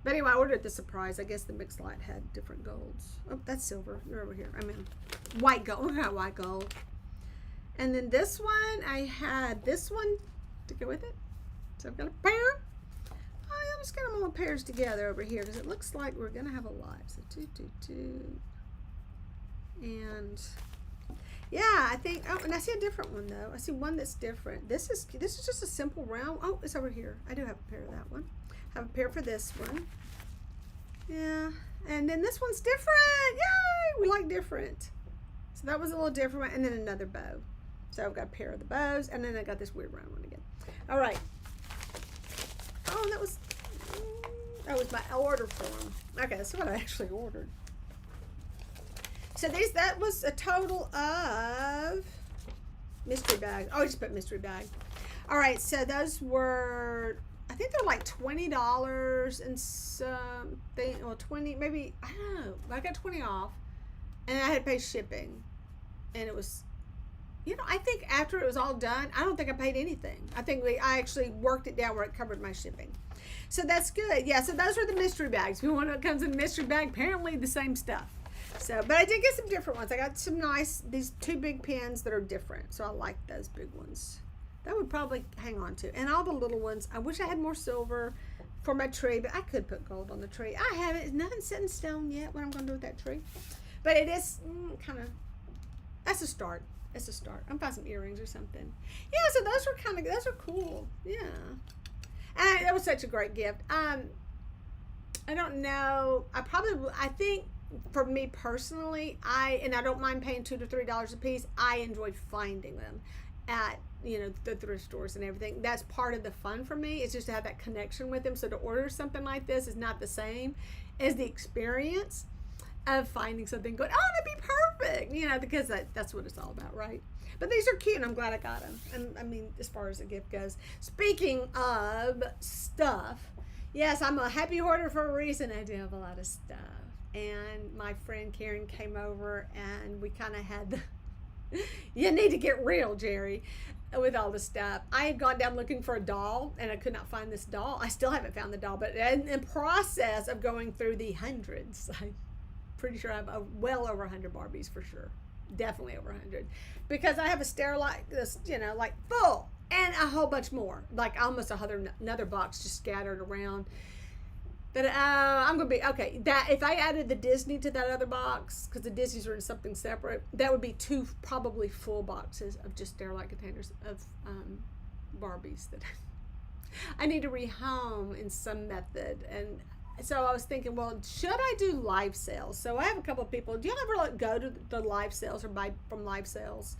But anyway, I ordered the surprise. I guess the mixed light had different golds. Oh, that's silver. You're over here. I mean, white gold. Look at white gold. And then this one, I had this one to go with it. So I've got a pair. I'm just going to all pairs together over here because it looks like we're going to have a lot. So 2, 2, 2. And yeah, I think, oh, and I see a different one though. I see one that's different. This is just a simple round. Oh, it's over here. I do have a pair of that one. I have a pair for this one. Yeah. And then this one's different. Yay! We like different. So that was a little different. And then another bow. So I've got a pair of the bows. And then I got this weird round one again. All right. Oh, that was, Oh, it's my order form. Okay, that's what I actually ordered. So that was a total of mystery bag. Oh, I just put mystery bag. All right, so those were, I think they're like $20 and something, or 20, maybe, I don't know. I got 20 off, and I had to pay shipping, and it was, I think after it was all done, I don't think I paid anything. I think I actually worked it down where it covered my shipping. So that's good. Yeah, so those are the mystery bags. If you want what comes in a mystery bag, apparently the same stuff. So, but I did get some different ones. I got some nice, these 2 big pins that are different. So I like those big ones. That would probably hang on to. And all the little ones, I wish I had more silver for my tree, but I could put gold on the tree. I haven't. Nothing's set in stone yet what I'm going to do with that tree. But it is kind of, that's a start. It's a start. I'm find some earrings or something. Yeah, so those are cool. Yeah. And that was such a great gift. I don't know. I think for me personally, I don't mind paying $2 to $3 a piece. I enjoy finding them at, the thrift stores and everything. That's part of the fun for me. It's just to have that connection with them. So to order something like this is not the same as the experience of finding something going, oh, that'd be perfect, because that's what it's all about, right? But these are cute, and I'm glad I got them. And I mean, as far as a gift goes. Speaking of stuff, yes, I'm a happy hoarder for a reason. I do have a lot of stuff. And my friend Karen came over, and we kind of had you need to get real, Jerry, with all the stuff. I had gone down looking for a doll, and I could not find this doll. I still haven't found the doll, but in the process of going through the hundreds, I'm pretty sure I have well over 100 Barbies for sure. Definitely over 100. Because I have a sterilite, like full, and a whole bunch more. Like almost another box just scattered around. But I'm going to be, okay, that if I added the Disney to that other box, because the Disneys are in something separate, that would be 2 probably full boxes of just sterilite containers of Barbies that I need to rehome in some method. And so I was thinking, well, should I do live sales? So I have a couple of people. Do you ever go to the live sales or buy from live sales?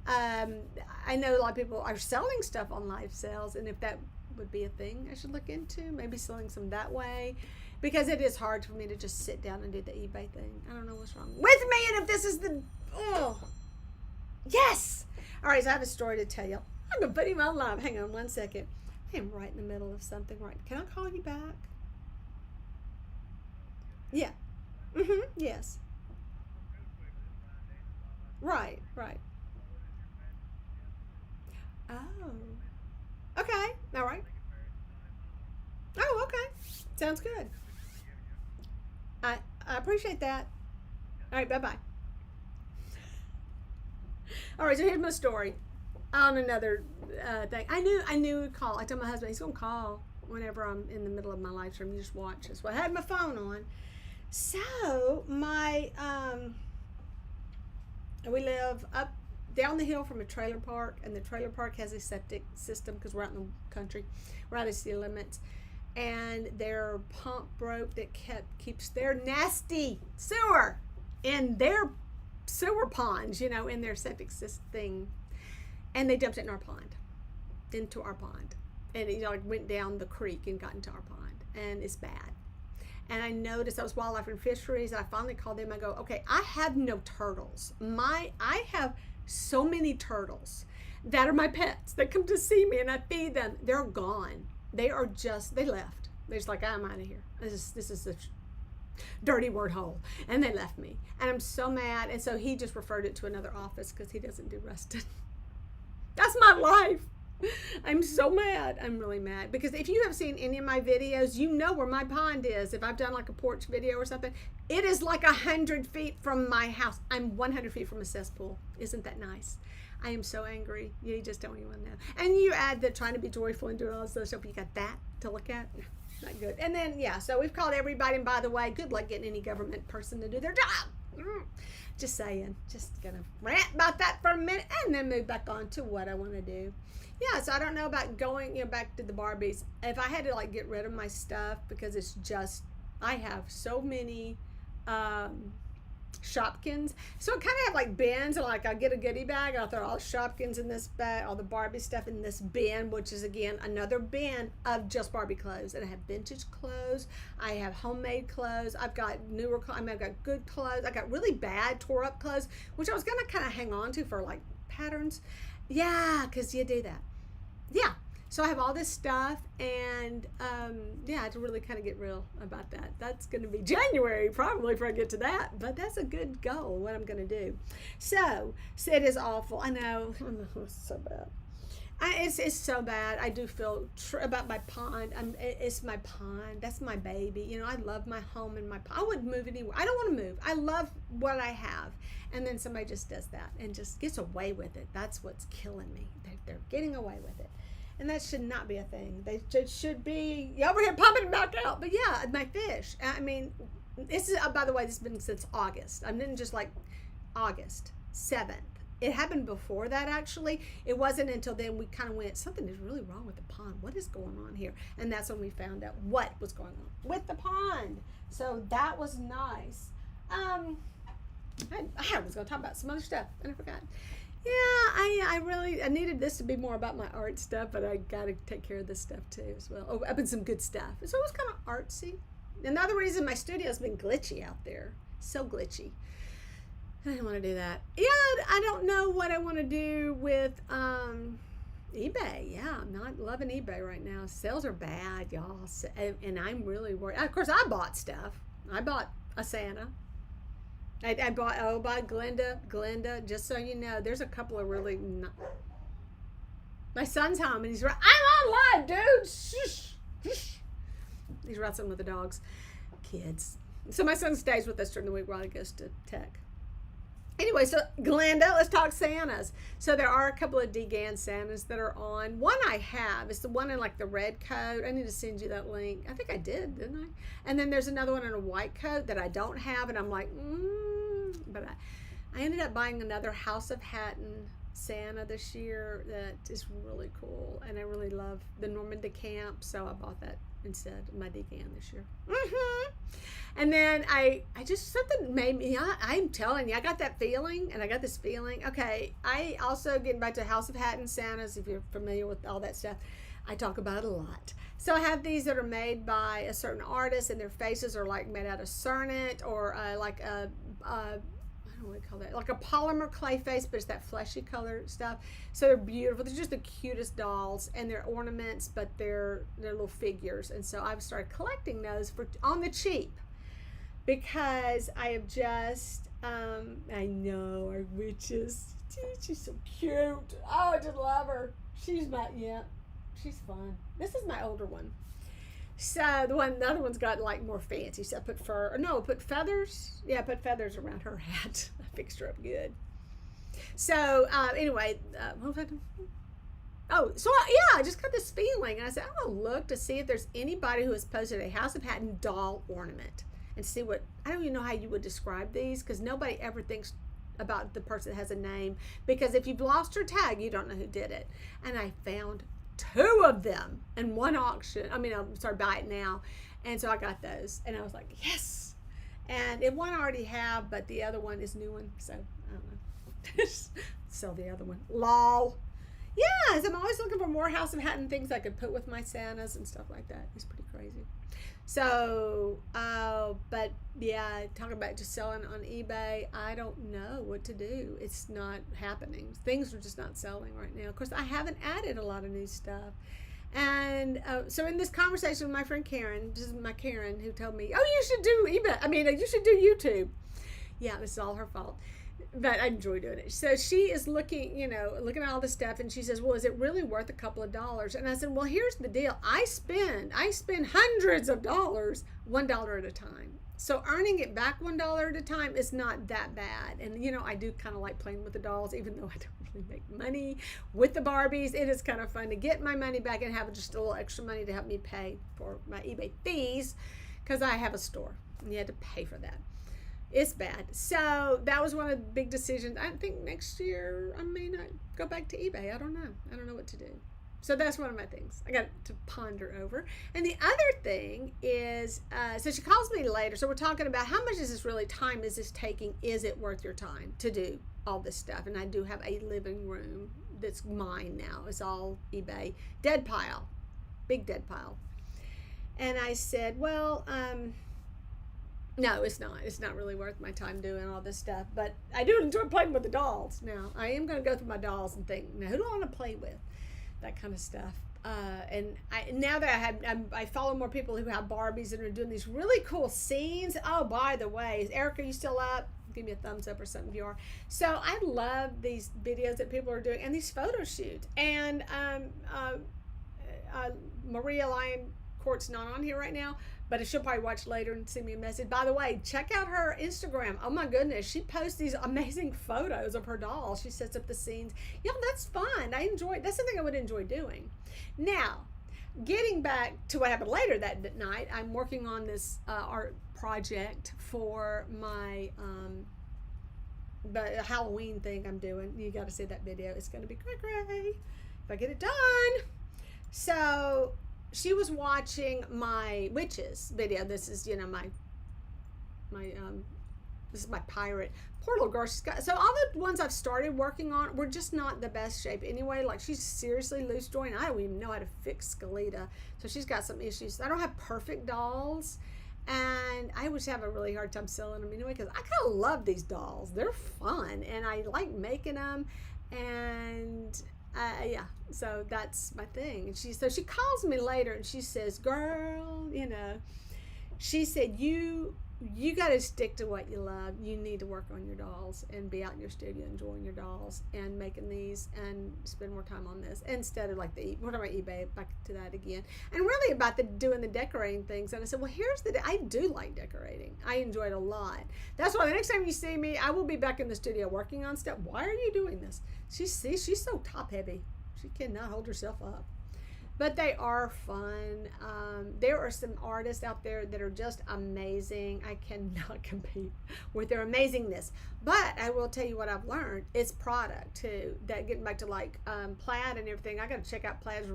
I know a lot of people are selling stuff on live sales, and if that would be a thing I should look into, maybe selling some that way, because it is hard for me to just sit down and do the eBay thing. I don't know what's wrong with me, and if this is yes. All right, so I have a story to tell you. I'm gonna put him on live. Hang on 1 second. I am right in the middle of something. Right? Can I call you back? Yeah. Yes. Right. Oh. Okay. All right. Oh, okay. Sounds good. I appreciate that. All right. Bye-bye. All right. So here's my story on another thing. I knew he'd call. I told my husband he's going to call whenever I'm in the middle of my live stream. You just watch this. Well, I had my phone on. So we live up down the hill from a trailer park, and the trailer park has a septic system because we're out in the country. We're out of city limits, and their pump broke that keeps their nasty sewer in their sewer ponds, in their septic system thing, and they dumped it in our pond, into our pond, and it went down the creek and got into our pond, and it's bad. And I noticed that was Wildlife and Fisheries, and I finally called them. I go, okay, I have no turtles. I have so many turtles that are my pets that come to see me, and I feed them. They're gone. They left. They're just like, I'm out of here. This is a dirty word hole. And they left me. And I'm so mad. And so he just referred it to another office because he doesn't do rusted. That's my life. I'm so mad. I'm really mad because if you have seen any of my videos, you know where my pond is. If I've done like a porch video or something, it is like 100 feet from my house. I'm 100 feet from a cesspool. Isn't that nice? I am so angry. You just don't even know. And you add the trying to be joyful and doing all this other stuff. You got that to look at. Not good. And then, yeah, so we've called everybody. And by the way, good luck getting any government person to do their job. Just saying. Just gonna rant about that for a minute and then move back on to what I want to do. Yeah, so I don't know about going, back to the Barbies. If I had to get rid of my stuff, because it's just, I have so many Shopkins. So it kind of have like bins, and like I get a goodie bag, and I'll throw all the Shopkins in this bag, all the Barbie stuff in this bin, which is again another bin of just Barbie clothes. And I have vintage clothes, I have homemade clothes, I've got newer clothes, I mean, I've got good clothes, I got really bad tore up clothes, which I was gonna kind of hang on to for like patterns. Yeah, because you do that. Yeah. So I have all this stuff, and yeah, I had to really kind of get real about that. That's going to be January probably before I get to that, but that's a good goal, what I'm going to do. So it is awful. I know. It's so bad. It's so bad. I do feel about my pond. It's my pond. That's my baby. You know, I love my home and my pond. I wouldn't move anywhere. I don't want to move. I love what I have. And then somebody just does that and just gets away with it. That's what's killing me. They're getting away with it. And that should not be a thing. They should be over here pumping them back out. But yeah, my fish. I mean, this is, by the way, this has been since August. I didn't just like August 7th. It happened before that, actually. It wasn't until then we kind of went, something is really wrong with the pond. What is going on here? And that's when we found out what was going on with the pond. So that was nice. I was going to talk about some other stuff, and I forgot. Yeah, I needed this to be more about my art stuff, but I got to take care of this stuff too as well. Oh, I've been some good stuff. It's always kind of artsy. Another reason my studio's been glitchy out there. So glitchy. I didn't want to do that. Yeah, I don't know what I want to do with eBay. Yeah, I'm not loving eBay right now. Sales are bad, y'all. And I'm really worried. Of course, I bought stuff. I bought a Santa. I bought Glenda, just so you know, there's a couple of really my son's home, and he's I'm on live, dude. Shh. He's wrestling with the dogs. Kids. So my son stays with us during the week while he goes to tech. Anyway, so Glenda, let's talk Santas. So there are a couple of DeGan Santas that are on. One I have is the one in like the red coat. I need to send you that link. I think I did, didn't I? And then there's another one in a white coat that I don't have, and I'm like, but I ended up buying another House of Hatton Santa this year that is really cool, and I really love the Norman DeCamp, so I bought that instead of my DeGan this year. And then I just, something made me, I'm telling you, I got that feeling, and I got this feeling. Okay, I also, getting back to House of Hatton Santas, if you're familiar with all that stuff, I talk about it a lot. So I have these that are made by a certain artist, and their faces are like made out of cernit, or like a I don't know what to call that, like a polymer clay face, but it's that fleshy color stuff. So they're beautiful. They're just the cutest dolls, and they're ornaments, but they're little figures. And so I've started collecting those for on the cheap, because I have just I know our witches. She's so cute. Oh, I just love her. She's fun. This is my older one. So the other one's got like more fancy. So I put put feathers. Yeah, I put feathers around her hat. I fixed her up good. So anyway, what was I doing? Oh, so I just got this feeling, and I said, I'm gonna look to see if there's anybody who has posted a House of Hatton doll ornament, and see what, I don't even know how you would describe these, because nobody ever thinks about the person that has a name, because if you've lost your tag, you don't know who did it. And I found 2 of them in one auction. I mean, I'm sorry, buy it now. And so I got those, and I was like, yes. And one I already have, but the other one is new one, so I don't know. Sell the other one. Lol. Yes, I'm always looking for more House of Hatton things I could put with my Santas and stuff like that. It's pretty crazy. So, but yeah, talking about just selling on eBay, I don't know what to do. It's not happening. Things are just not selling right now. Of course, I haven't added a lot of new stuff. And so in this conversation with my friend Karen, this is my Karen, who told me, oh, you should do eBay. I mean, you should do YouTube. Yeah, this is all her fault. But I enjoy doing it. So she is looking at all this stuff, and she says, well, is it really worth a couple of dollars? And I said, well, here's the deal. I spend hundreds of dollars, $1 at a time. So earning it back $1 at a time is not that bad. And, I do kind of like playing with the dolls, even though I don't really make money with the Barbies. It is kind of fun to get my money back and have just a little extra money to help me pay for my eBay fees, because I have a store, and you had to pay for that. It's bad. So that was one of the big decisions. I think next year I may not go back to eBay. I don't know what to do. So that's one of my things I got to ponder over. And the other thing is, so she calls me later. So we're talking about how much is this really time is this taking? Is it worth your time to do all this stuff? And I do have a living room that's mine now. It's all eBay. Dead pile. Big dead pile. And I said, well, no, it's not. It's not really worth my time doing all this stuff. But I do enjoy playing with the dolls. Now, I am going to go through my dolls and think, now, who do I want to play with? That kind of stuff. And now that I follow more people who have Barbies and are doing these really cool scenes. Oh, by the way, is Erica, you still up? Give me a thumbs up or something if you are. So I love these videos that people are doing and these photo shoots. And Maria Lyon Court's not on here right now, but she'll probably watch later and send me a message. By the way, check out her Instagram. Oh my goodness, she posts these amazing photos of her dolls. She sets up the scenes. Yeah, that's fun. That's something I would enjoy doing. Now, getting back to what happened later that night, I'm working on this art project for my Halloween thing I'm doing. You got to see that video. It's going to be great if I get it done. So she was watching my witches video. This is, my this is my pirate. Poor little girl. She's got, so all the ones I've started working on were just not the best shape anyway. Like, she's seriously loose joint. I don't even know how to fix Skeleta. So she's got some issues. I don't have perfect dolls. And I always have a really hard time selling them anyway, because I kind of love these dolls. They're fun, and I like making them. And yeah, so that's my thing. And she calls me later and she says, girl, she said, you got to stick to what you love. You need to work on your dolls and be out in your studio enjoying your dolls and making these and spend more time on this instead of like we're talking about eBay, back to that again. And really about doing the decorating things. And I said, well, I do like decorating. I enjoy it a lot. That's why the next time you see me, I will be back in the studio working on stuff. Why are you doing this? She's so top heavy. She cannot hold herself up. But they are fun. There are some artists out there that are just amazing. I cannot compete with their amazingness. But I will tell you what I've learned. It's product too. That getting back to like Plaid and everything. I got to check out Plaid's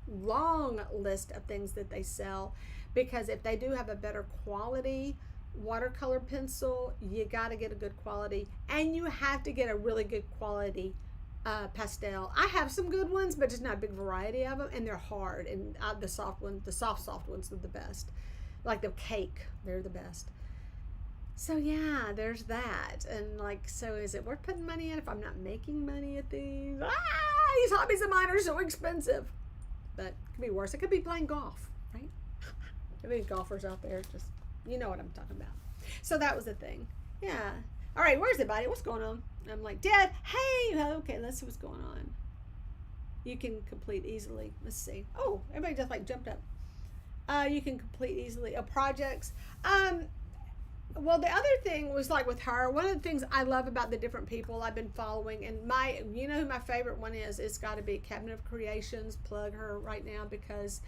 long list of things that they sell, because if they do have a better quality watercolor pencil, you got to get a good quality, and you have to get a really good quality pastel. I have some good ones, but just not a big variety of them, and they're hard. And the soft ones are the best. Like the cake, they're the best. So yeah, there's that. And like, so is it worth putting money in if I'm not making money at these? These hobbies of mine are so expensive. But it could be worse. It could be playing golf, right? There are golfers out there, just, you know what I'm talking about. So that was the thing. Yeah. All right, where's everybody? What's going on? I'm like, Dad, hey, okay, let's see what's going on. You can complete easily. Let's see. Oh, everybody just like jumped up. You can complete easily projects. Well, the other thing was like with her, one of the things I love about the different people I've been following, and you know who my favorite one is? It's got to be Cabinet of Creations. Plug her right now, because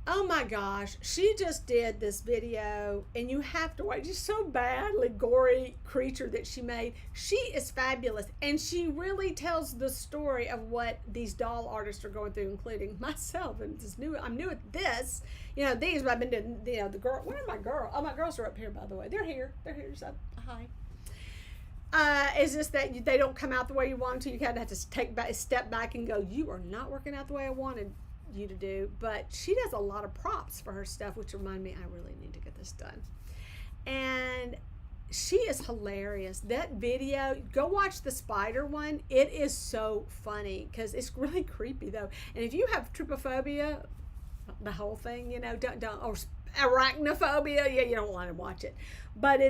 oh my gosh, she just did this video, and you have to watch. She's so badly gory creature that she made. She is fabulous, and she really tells the story of what these doll artists are going through, including myself. And I'm new at this. These, but I've been doing. The girl. Where are my girls? Oh, my girls are up here, by the way. They're here. So hi. It's just that they don't come out the way you want to. You kind of have to step back and go, you are not working out the way I wanted you to do. But she does a lot of props for her stuff, which remind me I really need to get this done. And she is hilarious. That video, go watch the spider one. It is so funny because it's really creepy though. And if you have trypophobia, the whole thing, don't or arachnophobia, you don't want to watch it. But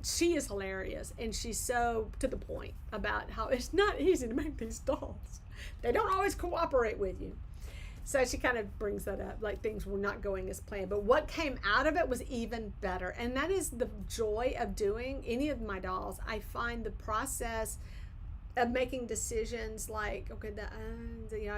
she is hilarious, and she's so to the point about how it's not easy to make these dolls. They don't always cooperate with you. So she kind of brings that up, like things were not going as planned. But what came out of it was even better. And that is the joy of doing any of my dolls. I find the process of making decisions like, okay,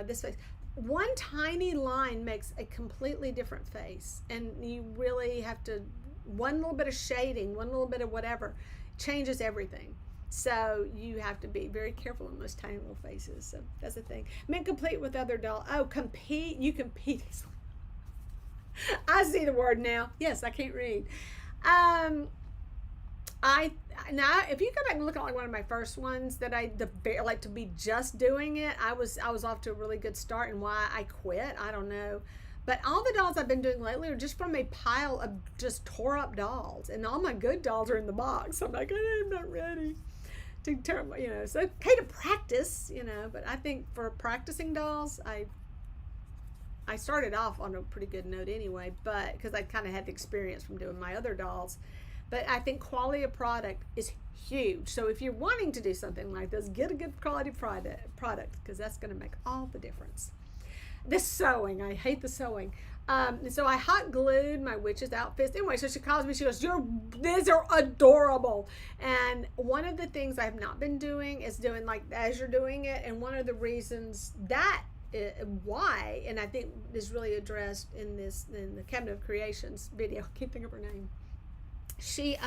this face. One tiny line makes a completely different face. And you really have to, one little bit of shading, one little bit of whatever, changes everything. So you have to be very careful on those tiny little faces. So that's the thing. Meant complete with other dolls. Oh, compete. You compete. I see the word now. Yes, I can't read. I now if you go back and look at like one of my first ones that like to be just doing it, I was off to a really good start, and why I quit, I don't know. But all the dolls I've been doing lately are just from a pile of just tore up dolls, and all my good dolls are in the box. So I'm like, I'm not ready to turn, it's okay to practice, but I think for practicing dolls, I started off on a pretty good note anyway, but because I kind of had the experience from doing my other dolls. But I think quality of product is huge. So if you're wanting to do something like this, get a good quality product, because that's going to make all the difference. The sewing, I hate the sewing. So I hot glued my witch's outfits. Anyway, so she calls me, she goes, these are adorable. And one of the things I have not been doing is doing like as you're doing it. And one of the reasons why, and I think is really addressed in the Cabinet of Creations video, I can't think of her name. She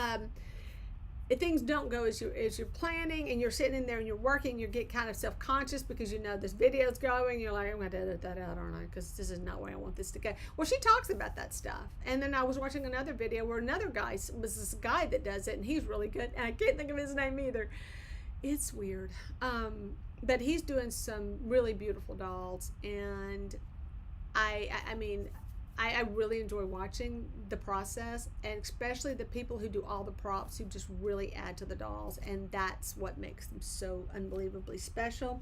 if things don't go as you're planning, and you're sitting in there and you're working, you get kind of self-conscious because this video's going, you're like, I'm going to edit that out, aren't I? Because this is not where I want this to go. Well, she talks about that stuff. And then I was watching another video where another guy was this guy that does it, and he's really good, and I can't think of his name either. It's weird. But he's doing some really beautiful dolls, and I really enjoy watching the process, and especially the people who do all the props, who just really add to the dolls, and that's what makes them so unbelievably special.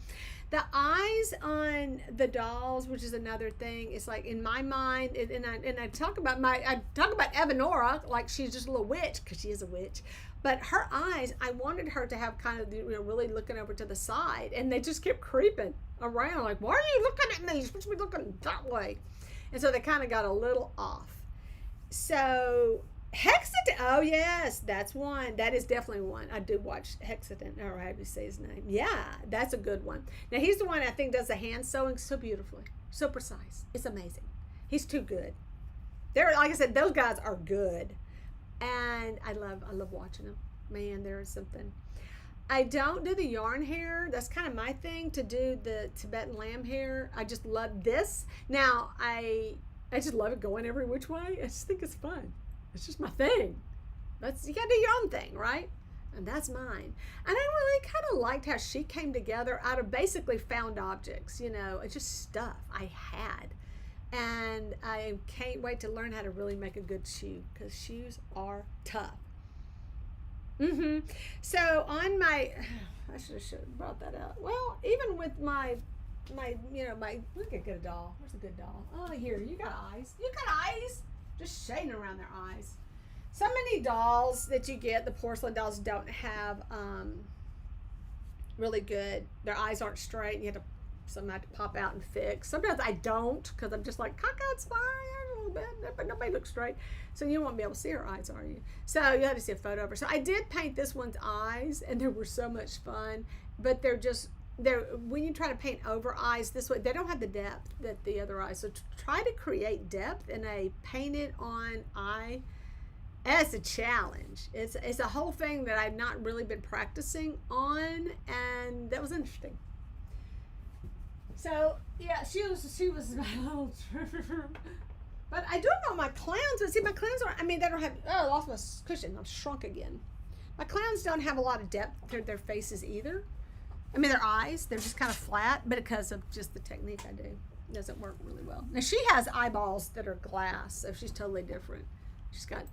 The eyes on the dolls, which is another thing, is like in my mind, and I talk about Evanora like she's just a little witch, because she is a witch. But her eyes, I wanted her to have kind of really looking over to the side, and they just kept creeping around like, why are you looking at me? You're supposed to be looking that way. And so they kind of got a little off. So Hexaton, oh yes, that's one. That is definitely one. I do watch Hexaton, or however you say his name. Yeah, that's a good one. Now he's the one I think does the hand sewing so beautifully, so precise. It's amazing. He's too good. Like I said, those guys are good, and I love watching them. Man, there is something. I don't do the yarn hair. That's kind of my thing, to do the Tibetan lamb hair. I just love this. Now, I just love it going every which way. I just think it's fun. It's just my thing. You gotta do your own thing, right? And that's mine. And I really kind of liked how she came together out of basically found objects, it's just stuff I had. And I can't wait to learn how to really make a good shoe, because shoes are tough. So on my, I should have brought that out. Well, even with my, look at a good doll. Where's a good doll? Oh, here, you got eyes. You got eyes. Just shading around their eyes. So many dolls that you get, the porcelain dolls, don't have really good, their eyes aren't straight. You have to, some have to pop out and fix. Sometimes I don't, because I'm just like, it's fine. But nobody looks straight, so you won't be able to see her eyes, are you? So you have to see a photo of her. So I did paint this one's eyes, and they were so much fun, but they're when you try to paint over eyes this way, they don't have the depth that the other eyes. So try to create depth in a painted on eye. It's a challenge. It's a whole thing that I've not really been practicing on, and that was interesting. So yeah, she was my little. But I do know my clowns, but see, my clowns they don't have, I lost my cushion, I've shrunk again. My clowns don't have a lot of depth to their faces either. Their eyes, they're just kind of flat, but because of just the technique I do, it doesn't work really well. Now, she has eyeballs that are glass, so she's totally different. She's got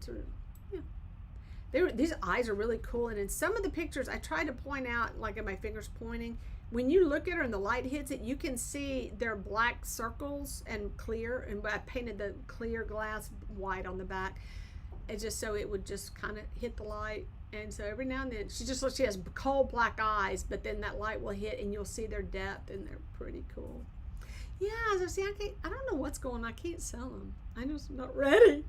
these eyes are really cool, and in some of the pictures, I try to point out, like in my fingers pointing, when you look at her and the light hits it, you can see they're black circles and clear, and I painted the clear glass white on the back. It's just so it would just kind of hit the light, and so every now and then she has cold black eyes, but then that light will hit and you'll see their depth, and they're pretty cool. Yeah, so see, I don't know what's going on. I can't sell them. I'm just not ready.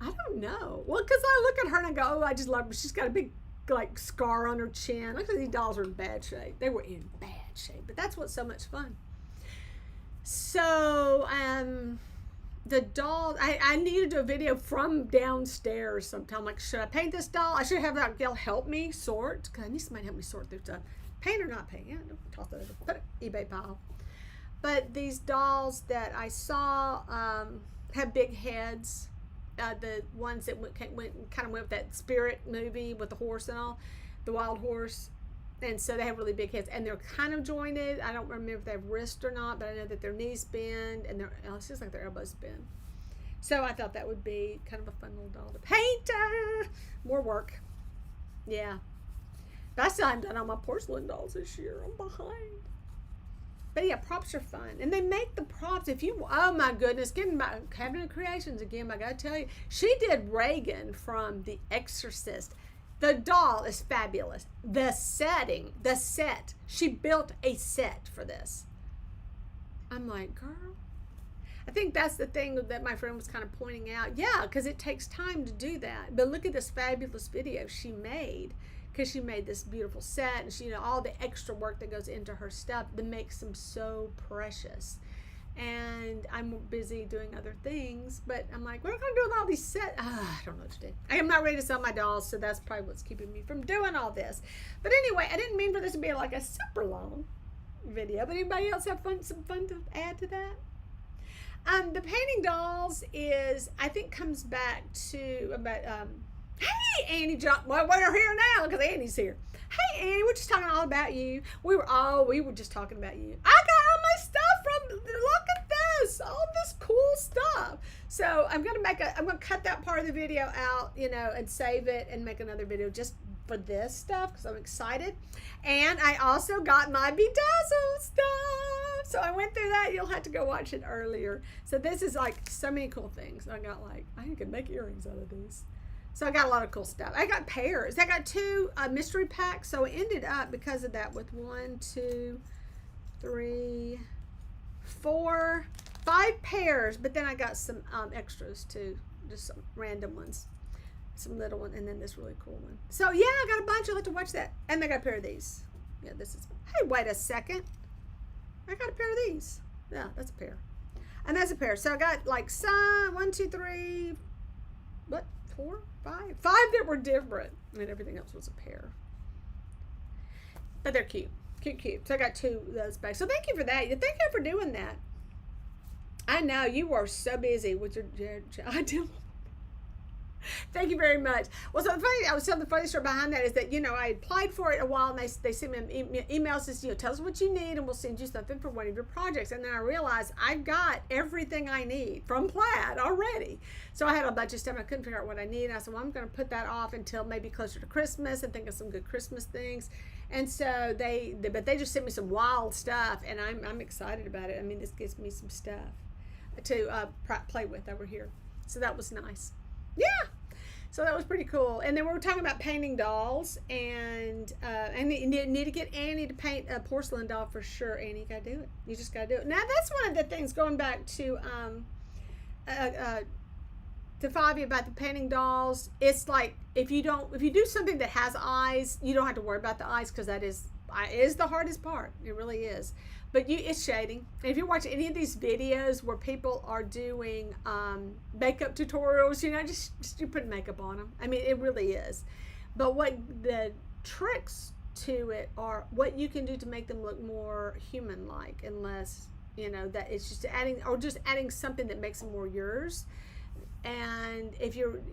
I don't know. Well, because I look at her and I go, I just love her. She's got a big scar on her chin. Look at these dolls are in bad shape. They were in bad shape, but that's what's so much fun. So the doll, I need to do a video from downstairs sometime. Like, should I paint this doll? I should have that girl help me sort, because I need somebody to help me sort through stuff. Paint or not paint? Yeah, toss that over. Put it eBay pile. But these dolls that I saw have big heads. The ones that kind of went with that Spirit movie with the horse and all, the wild horse. And so they have really big heads, and they're kind of jointed. I don't remember if they have wrist or not, but I know that their knees bend and it seems like their elbows bend. So I thought that would be kind of a fun little doll to paint. More work. Yeah. But I still haven't done all my porcelain dolls this year. I'm behind. But yeah, props are fun. And they make the props. If you, oh my goodness, getting my Cabinet Creations again, I gotta tell you, she did Reagan from The Exorcist. The doll is fabulous. The set. She built a set for this. I'm like, girl. I think that's the thing that my friend was kind of pointing out. Yeah, because it takes time to do that. But look at this fabulous video she made. Because she made this beautiful set. And she, all the extra work that goes into her stuff that makes them so precious. And I'm busy doing other things, but I'm like, what am I going to do with all these sets? I don't know what to do. I am not ready to sell my dolls, so that's probably what's keeping me from doing all this. But anyway, I didn't mean for this to be like a super long video, but anybody else have some fun to add to that? The painting dolls is, I think, comes back to about, hey, Annie, well, we're here now because Annie's here. Hey, Annie, we're just talking all about you. We were just talking about you. I got all my stuff from, look at this, all this cool stuff. So I'm going to cut that part of the video out, and save it and make another video just for this stuff because I'm excited. And I also got my Bedazzle stuff. So I went through that. You'll have to go watch it earlier. So this is like so many cool things. I got I could make earrings out of these. So I got a lot of cool stuff. I got pairs. I got 2 mystery packs. So I ended up, because of that, with 1, 2, 3, 4, 5 pairs. But then I got some extras too. Just some random ones. Some little one. And then this really cool one. So yeah, I got a bunch. You'll have to watch that. And I got a pair of these. Yeah, this is. Hey, wait a second. I got a pair of these. Yeah, that's a pair. And that's a pair. So I got like some 1, 2, 3. What? 4, 5 that were different, and everything else was a pair. But they're cute. So I got 2 of those back. So thank you for that. Thank you for doing that. I know you are so busy with your I do. Thank you very much. Well, so I was telling the funny story behind that is that, I applied for it a while, and they sent me an email says, tell us what you need and we'll send you something for one of your projects. And then I realized I've got everything I need from Plaid already. So I had a bunch of stuff. I couldn't figure out what I need. And I said, well, I'm going to put that off until maybe closer to Christmas and think of some good Christmas things. And so they just sent me some wild stuff, and I'm excited about it. I mean, this gives me some stuff to play with over here. So that was nice. Yeah. So that was pretty cool. And then we were talking about painting dolls, and need to get Annie to paint a porcelain doll for sure. Annie, you gotta do it. You just gotta do it. Now that's one of the things, going back to Fabi about the painting dolls. It's like if you do something that has eyes, you don't have to worry about the eyes, because that is the hardest part. It really is. But it's shading. And if you watch any of these videos where people are doing makeup tutorials, just you put makeup on them. I mean, it really is. But what the tricks to it are what you can do to make them look more human-like, and less, that it's just adding something that makes them more yours. And if you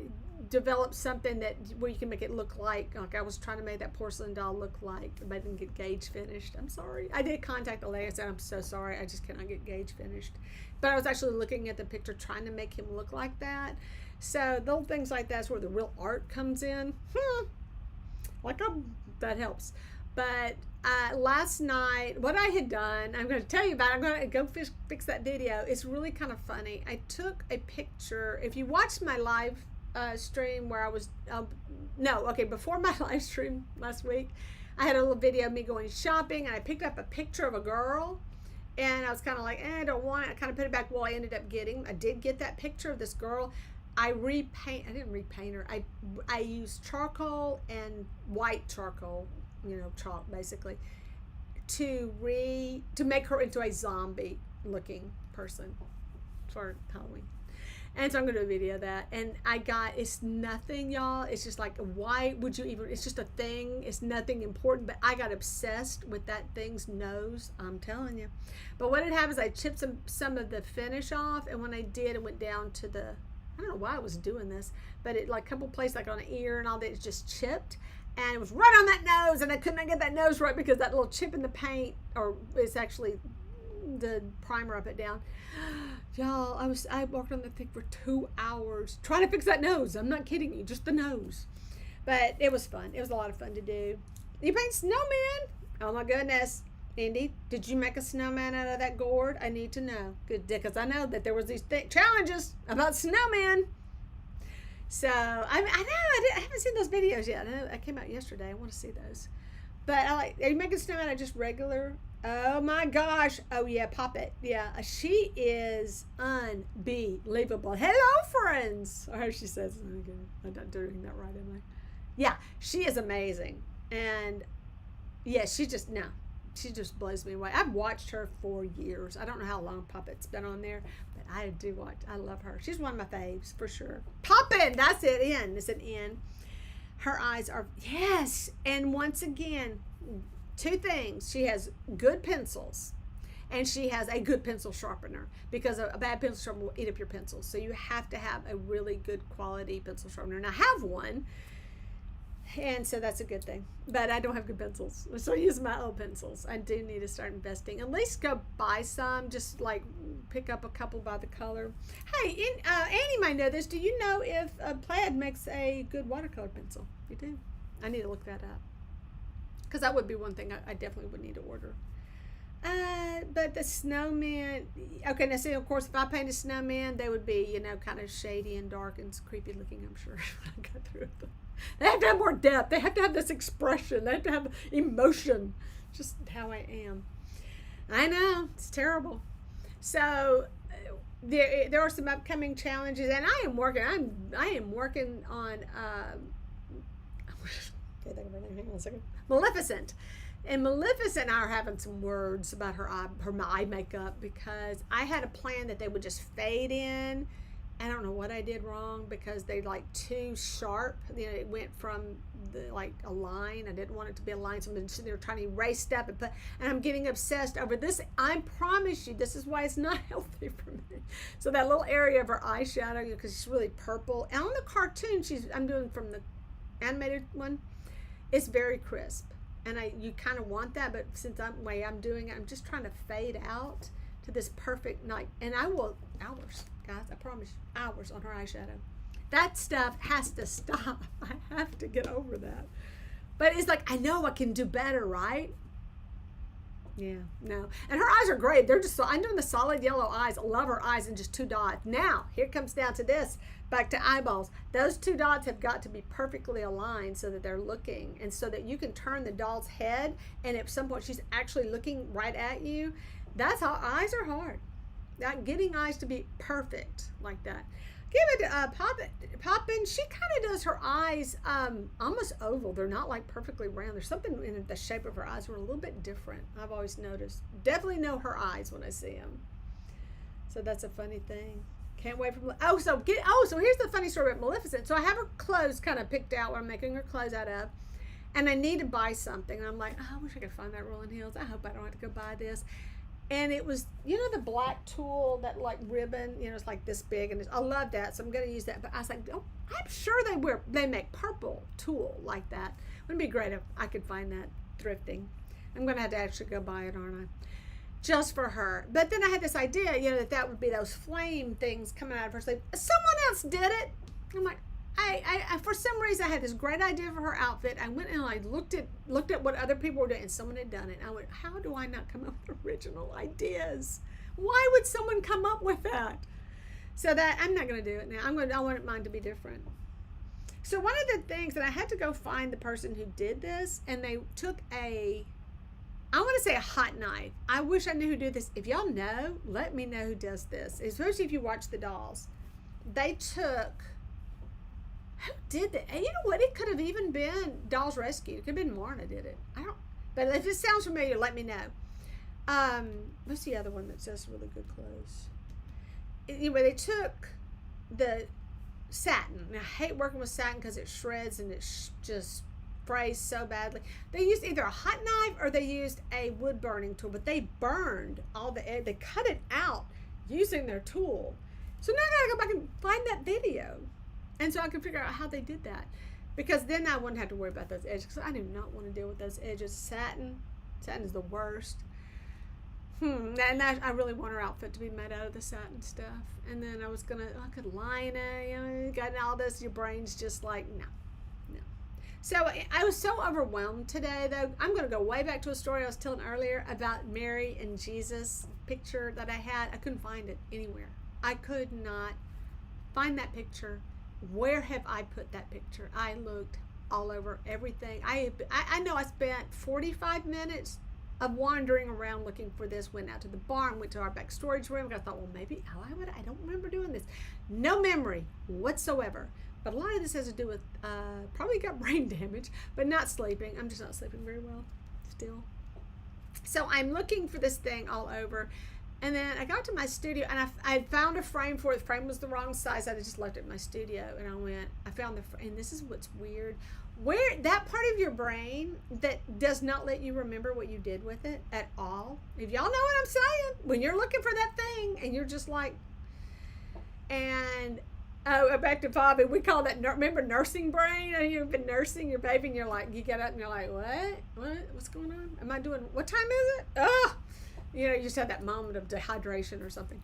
develop something where you can make it look like I was trying to make that porcelain doll look like, but I didn't get gauge finished. I'm sorry. I did contact the lady and said, I'm so sorry, I just cannot get gauge finished. But I was actually looking at the picture trying to make him look like that. So little things like that's where the real art comes in. That helps. But last night, what I had done, I'm going to tell you about it. I'm going to go fix that video. It's really kind of funny. I took a picture. If you watched my live stream where I was, before my live stream last week, I had a little video of me going shopping, and I picked up a picture of a girl, and I was kind of like, I don't want it. I kind of put it back. Well, I did get that picture of this girl. I didn't repaint her. I used charcoal and white charcoal, chalk basically, to make her into a zombie looking person for Halloween. And so I'm going to do a video of that. And it's nothing, y'all. It's just like, why would you even, it's just a thing. It's nothing important. But I got obsessed with that thing's nose. I'm telling you. But what had happened is I chipped some of the finish off. And when I did, it went down to I don't know why I was doing this. But it like a couple places like on an ear and all that, it's just chipped. And it was right on that nose. And I could not get that nose right because that little chip in the paint, or it's actually the primer up and down. Y'all, I walked on the thing for 2 hours trying to fix that nose. I'm not kidding you, just the nose. But it was fun. It was a lot of fun to do. You paint snowman? Oh my goodness. Indy, did you make a snowman out of that gourd? I need to know. Good, because I know that there was these challenges about snowman. So I know I haven't seen those videos yet. I came out yesterday. I want to see those. But are you making snowman out of just regular? Oh my gosh. Oh yeah, Pop It. Yeah, she is unbelievable. Hello, friends. Or how she says, okay, I'm not doing that right, am I? Yeah, she is amazing. And yeah, she just blows me away. I've watched her for years. I don't know how long Puppet's been on there, but I do watch. I love her. She's one of my faves for sure. Poppin', that's it. It's an N. Her eyes are, yes. And once again, 2 things. She has good pencils, and she has a good pencil sharpener, because a bad pencil sharpener will eat up your pencils. So you have to have a really good quality pencil sharpener. And I have one, and so that's a good thing. But I don't have good pencils, so I use my old pencils. I do need to start investing. At least go buy some, just like pick up a couple by the color. Hey, Annie might know this. Do you know if Plaid makes a good watercolor pencil? You do? I need to look that up, because that would be one thing I definitely would need to order. But the snowman, okay, now see, of course, if I paint a snowman, they would be, kind of shady and dark and creepy looking, I'm sure. I got through them. They have to have more depth. They have to have this expression. They have to have emotion. Just how I am. I know, it's terrible. So there are some upcoming challenges, and I am working on okay, hang on a second. Maleficent. And Maleficent and I are having some words about her eye makeup, because I had a plan that they would just fade in. I don't know what I did wrong, because they like too sharp. It went from like a line. I didn't want it to be a line, so I'm sitting there trying to erase stuff and I'm getting obsessed over this. I promise you, this is why it's not healthy for me. So that little area of her eyeshadow, because she's really purple. And on the cartoon, I'm doing from the animated one, it's very crisp. And you kind of want that, but since I'm doing it, I'm just trying to fade out to this perfect night. And I will, hours, guys, I promise you, hours on her eyeshadow. That stuff has to stop. I have to get over that. But it's like, I know I can do better, right? Yeah, no. And her eyes are great. They're just, I'm doing the solid yellow eyes. I love her eyes and just 2 dots. Now, here comes down to this. Back to eyeballs. Those 2 dots have got to be perfectly aligned so that they're looking, and so that you can turn the doll's head, and at some point she's actually looking right at you. That's how eyes are hard. Getting eyes to be perfect like that. Give it Poppin'. She kind of does her eyes almost oval. They're not like perfectly round. There's something in the shape of her eyes were a little bit different. I've always noticed. Definitely know her eyes when I see them. So that's a funny thing. Can't wait for so here's the funny story about Maleficent. So I have her clothes kind of picked out, what I'm making her clothes out of, and I need to buy something. And I'm like, I wish I could find that Rolling Hills. I hope I don't have to go buy this. And it was, the black tulle, that like ribbon, it's like this big, and I love that, so I'm going to use that. But I was like, oh, I'm sure they make purple tulle like that. Wouldn't it be great if I could find that thrifting? I'm going to have to actually go buy it, aren't I? Just for her. But then I had this idea, that would be those flame things coming out of her sleeve. Someone else did it. I'm like, I for some reason I had this great idea for her outfit. I went and I looked at what other people were doing, and someone had done it. And I went, how do I not come up with original ideas? Why would someone come up with that? So that I'm not going to do it now. I want mine to be different. So one of the things that I had to go find the person who did this, and they took I want to say a hot knife. I wish I knew who did this. If y'all know, let me know who does this, especially if you watch the dolls. They took, who did that? And you know what? It could have even been Dolls Rescue. It could have been Marna did it. But if it sounds familiar, let me know. What's the other one that says really good clothes? Anyway, they took the satin. And I hate working with satin because it shreds and it just frays so badly. They used either a hot knife or they used a wood burning tool, but they burned all the edge. They cut it out using their tool. So now I gotta go back and find that video, and so I can figure out how they did that, because then I wouldn't have to worry about those edges, because I do not want to deal with those edges. Satin is the worst. And I really want her outfit to be made out of the satin stuff. And then I could line it, you know, got all this, your brain's just like, no. So I was so overwhelmed today, though. I'm going to go way back to a story I was telling earlier about Mary and Jesus picture that I had. I couldn't find it anywhere. I could not find that picture. Where have I put that picture? I looked all over everything. I know I spent 45 minutes of wandering around looking for this. Went out to the barn, went to our back storage room. I thought, well, maybe, I don't remember doing this. No memory whatsoever. But a lot of this has to do with probably got brain damage, but not sleeping. I'm just not sleeping very well still. So I'm looking for this thing all over. And then I got to my studio, and I had found a frame for it. The frame was the wrong size. I just left it in my studio, and I found the frame. And this is what's weird. Where that part of your brain that does not let you remember what you did with it at all. If y'all know what I'm saying, when you're looking for that thing, and you're just like, and back to Bobby, we call that, remember nursing brain? You've been nursing your baby, and you're like, you get up and you're like, what's going on? Am I doing, what time is it? Oh, you know, you just have that moment of dehydration or something.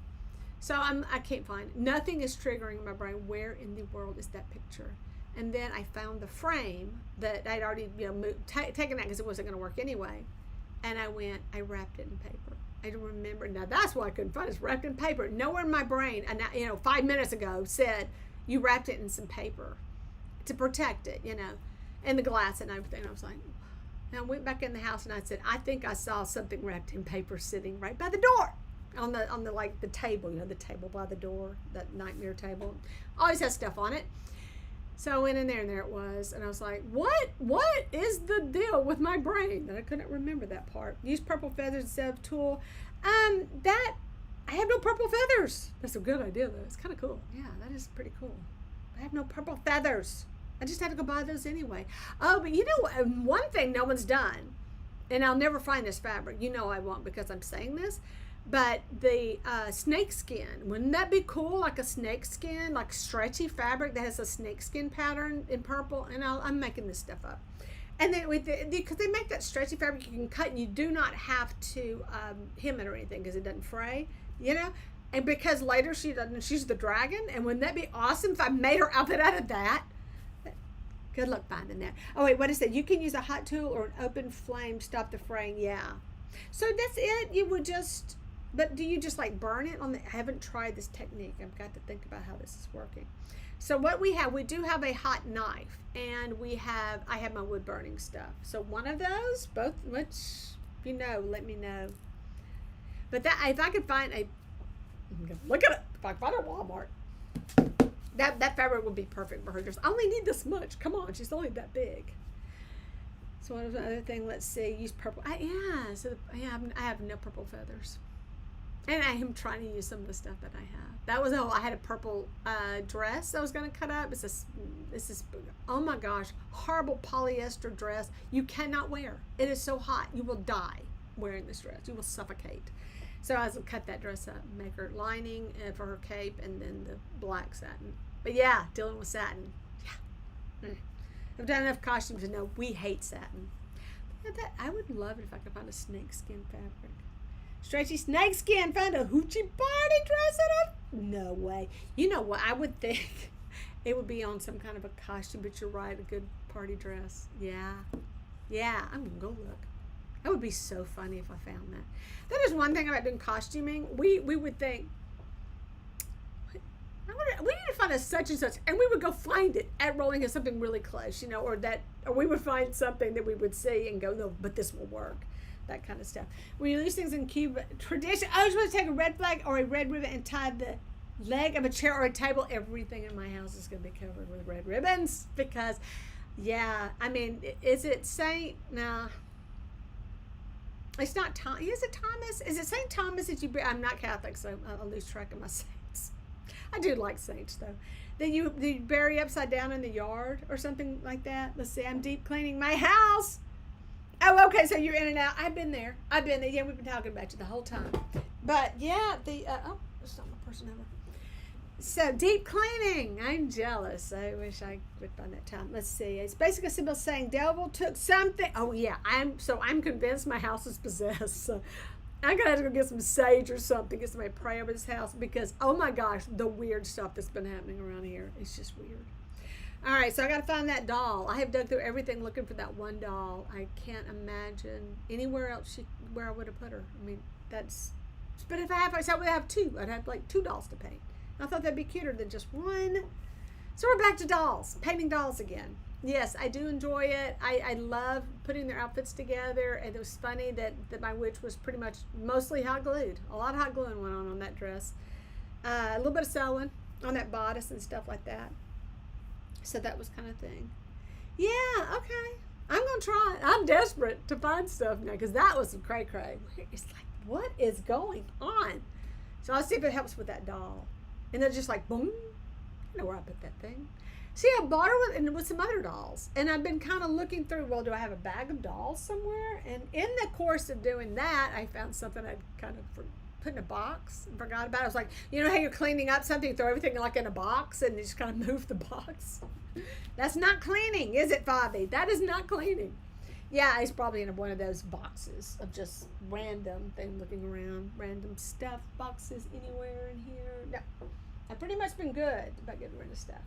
So I can't find it. Nothing is triggering in my brain. Where in the world is that picture? And then I found the frame that I'd already, taken out because it wasn't going to work anyway. And I wrapped it in paper. I don't remember. Now that's why I couldn't find it. It's wrapped in paper. Nowhere in my brain, and 5 minutes ago said you wrapped it in some paper to protect it, and the glass and everything. I was like, and I went back in the house and I said, I think I saw something wrapped in paper sitting right by the door on the like the table, the table by the door, that nightmare table. Always has stuff on it. So I went in there and there it was, and I was like, what is the deal with my brain that I couldn't remember that part? Use purple feathers instead of tulle. I have no purple feathers. That's a good idea though. It's kind of cool. Yeah, that is pretty cool. I have no purple feathers. I just had to go buy those anyway. Oh, but one thing no one's done, and I'll never find this fabric. I won't, because I'm saying this. But the snake skin, wouldn't that be cool? Like a snake skin, like stretchy fabric that has a snake skin pattern in purple. And I'm making this stuff up. And then because they make that stretchy fabric, you can cut, and you do not have to hem it or anything because it doesn't fray, And because later she's the dragon. And wouldn't that be awesome if I made her outfit out of that? Good luck finding that. Oh wait, what is that? You can use a hot tool or an open flame to stop the fraying. Yeah. So that's it. You would just. But do you just like burn it on I haven't tried this technique. I've got to think about how this is working. So what we do have a hot knife, and I have my wood burning stuff. So one of those, both, which, let me know. But if I could find look at it. If I find it at Walmart, that fabric would be perfect for her dress. I only need this much. Come on, she's only that big. So what was the other thing? Let's see. Use purple. I have no purple feathers. And I am trying to use some of the stuff that I have. I had a purple dress I was going to cut up. This is, oh my gosh, horrible polyester dress you cannot wear. It is so hot. You will die wearing this dress. You will suffocate. So I was going to cut that dress up, make her lining for her cape, and then the black satin. But yeah, dealing with satin. Yeah. I've done enough costumes to know we hate satin. I would love it if I could find a snakeskin fabric. Stretchy snakeskin, find a hoochie party dress in it? No way. You know what? I would think it would be on some kind of a costume, but you're right, a good party dress. Yeah. I'm gonna go look. That would be so funny if I found that. That is one thing about doing costuming. We would think, we need to find a such and such, and we would go find it at Rolling Hills, something really close, or we would find something that we would see and go, no, but this will work. That kind of stuff. When you use things in Cuba tradition, I was going to take a red flag or a red ribbon and tie the leg of a chair or a table. Everything in my house is going to be covered with red ribbons because, is it Saint? No. It's not Is it Thomas? Is it Saint Thomas that I'm not Catholic, so I'll lose track of my saints. I do like sage though. That you bury upside down in the yard or something like that. Let's see. I'm deep cleaning my house. Oh, okay. So you're in and out. I've been there. Yeah, we've been talking about you the whole time. But yeah, oh, there's not my person over. So deep cleaning. I'm jealous. I wish I could find that time. Let's see. It's basically a symbol saying devil took something. Oh yeah. I'm convinced my house is possessed. So I'm gonna have to go get some sage or something, get somebody to pray over this house because oh my gosh, the weird stuff that's been happening around here. It's just weird. All right, so I gotta find that doll. I have dug through everything looking for that one doll. I can't imagine anywhere else where I would have put her. I mean, that's. But if I would have two. I'd have like 2 dolls to paint. I thought that'd be cuter than just one. So we're back to dolls, painting dolls again. Yes, I do enjoy it. I love putting their outfits together. And it was funny that my witch was pretty much mostly hot glued. A lot of hot gluing went on that dress. A little bit of sewing on that bodice and stuff like that. So that was kind of thing. Yeah, okay. I'm going to try. I'm desperate to find stuff now because that was some cray-cray. It's like, what is going on? So I'll see if it helps with that doll. And then just like, boom. I know where I put that thing. See, I bought her with some other dolls. And I've been kind of looking through, well, do I have a bag of dolls somewhere? And in the course of doing that, I found something I'd kind of put in a box and forgot about it. I was like, you know how you're cleaning up something, you throw everything like in a box and you just kind of move the box? That's not cleaning, is it, Fabi? That is not cleaning. Yeah, it's probably in one of those boxes of just random thing looking around, random stuff, boxes anywhere in here. No, I've pretty much been good about getting rid of stuff.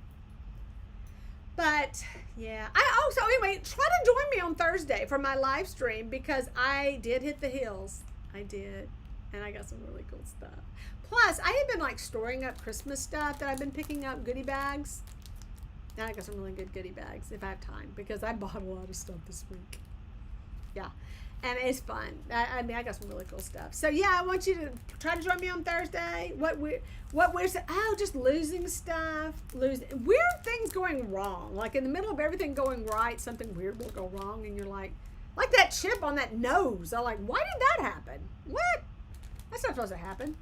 But yeah, so anyway, try to join me on Thursday for my live stream because I did hit the hills. I did, and I got some really cool stuff. Plus, I have been like storing up Christmas stuff that I've been picking up, goodie bags. And I got some really good goodie bags if I have time because I bought a lot of stuff this week. Yeah, and it's fun. I mean, I got some really cool stuff. So yeah, I want you to try to join me on Thursday. What we're just losing stuff, weird things going wrong. Like in the middle of everything going right, something weird will go wrong, and you're like that chip on that nose. I'm like, why did that happen? What? That's not supposed to happen.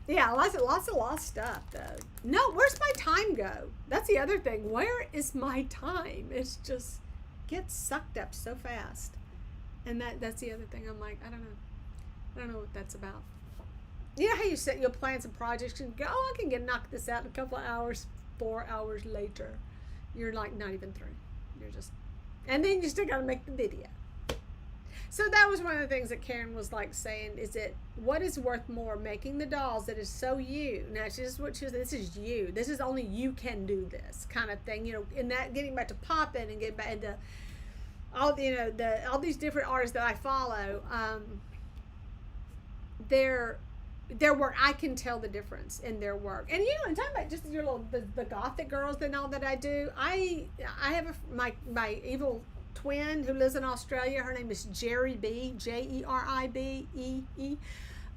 Yeah, lots of lost stuff though. No, where's my time go? That's the other thing. Where is my time? It's just gets sucked up so fast. And that's the other thing. I'm like, I don't know what that's about. You know how you'll plan some projects and go, oh, I can knock this out in a couple of hours. 4 hours later, you're like not even through. You're just, and then you still got to make the video. So that was one of the things that Karen was like saying, what is worth more, making the dolls that is so you. Now she's what she was, this is you. This is only you can do this kind of thing, you know, in that getting back to popping and getting back into all, you know, all these different artists that I follow, their work, I can tell the difference in their work. And you know, I'm talking about just your little the gothic girls and all that I do. I have my evil twin who lives in Australia. Her name is Jerry B, Jeribee,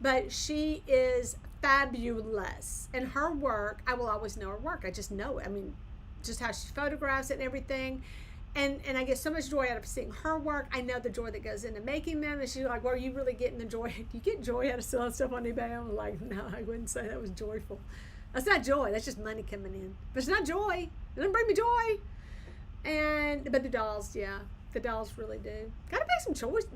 but she is fabulous. And her work, I will always know her work. I just know it. I mean, just how she photographs it and everything. And I get so much joy out of seeing her work. I know the joy that goes into making them. And she's like, well, are you really getting the joy? Do you get joy out of selling stuff on eBay? I'm like, no, I wouldn't say that was joyful. That's not joy. That's just money coming in. But it's not joy. It doesn't bring me joy. But the dolls, yeah. The dolls really do. Gotta make some choices.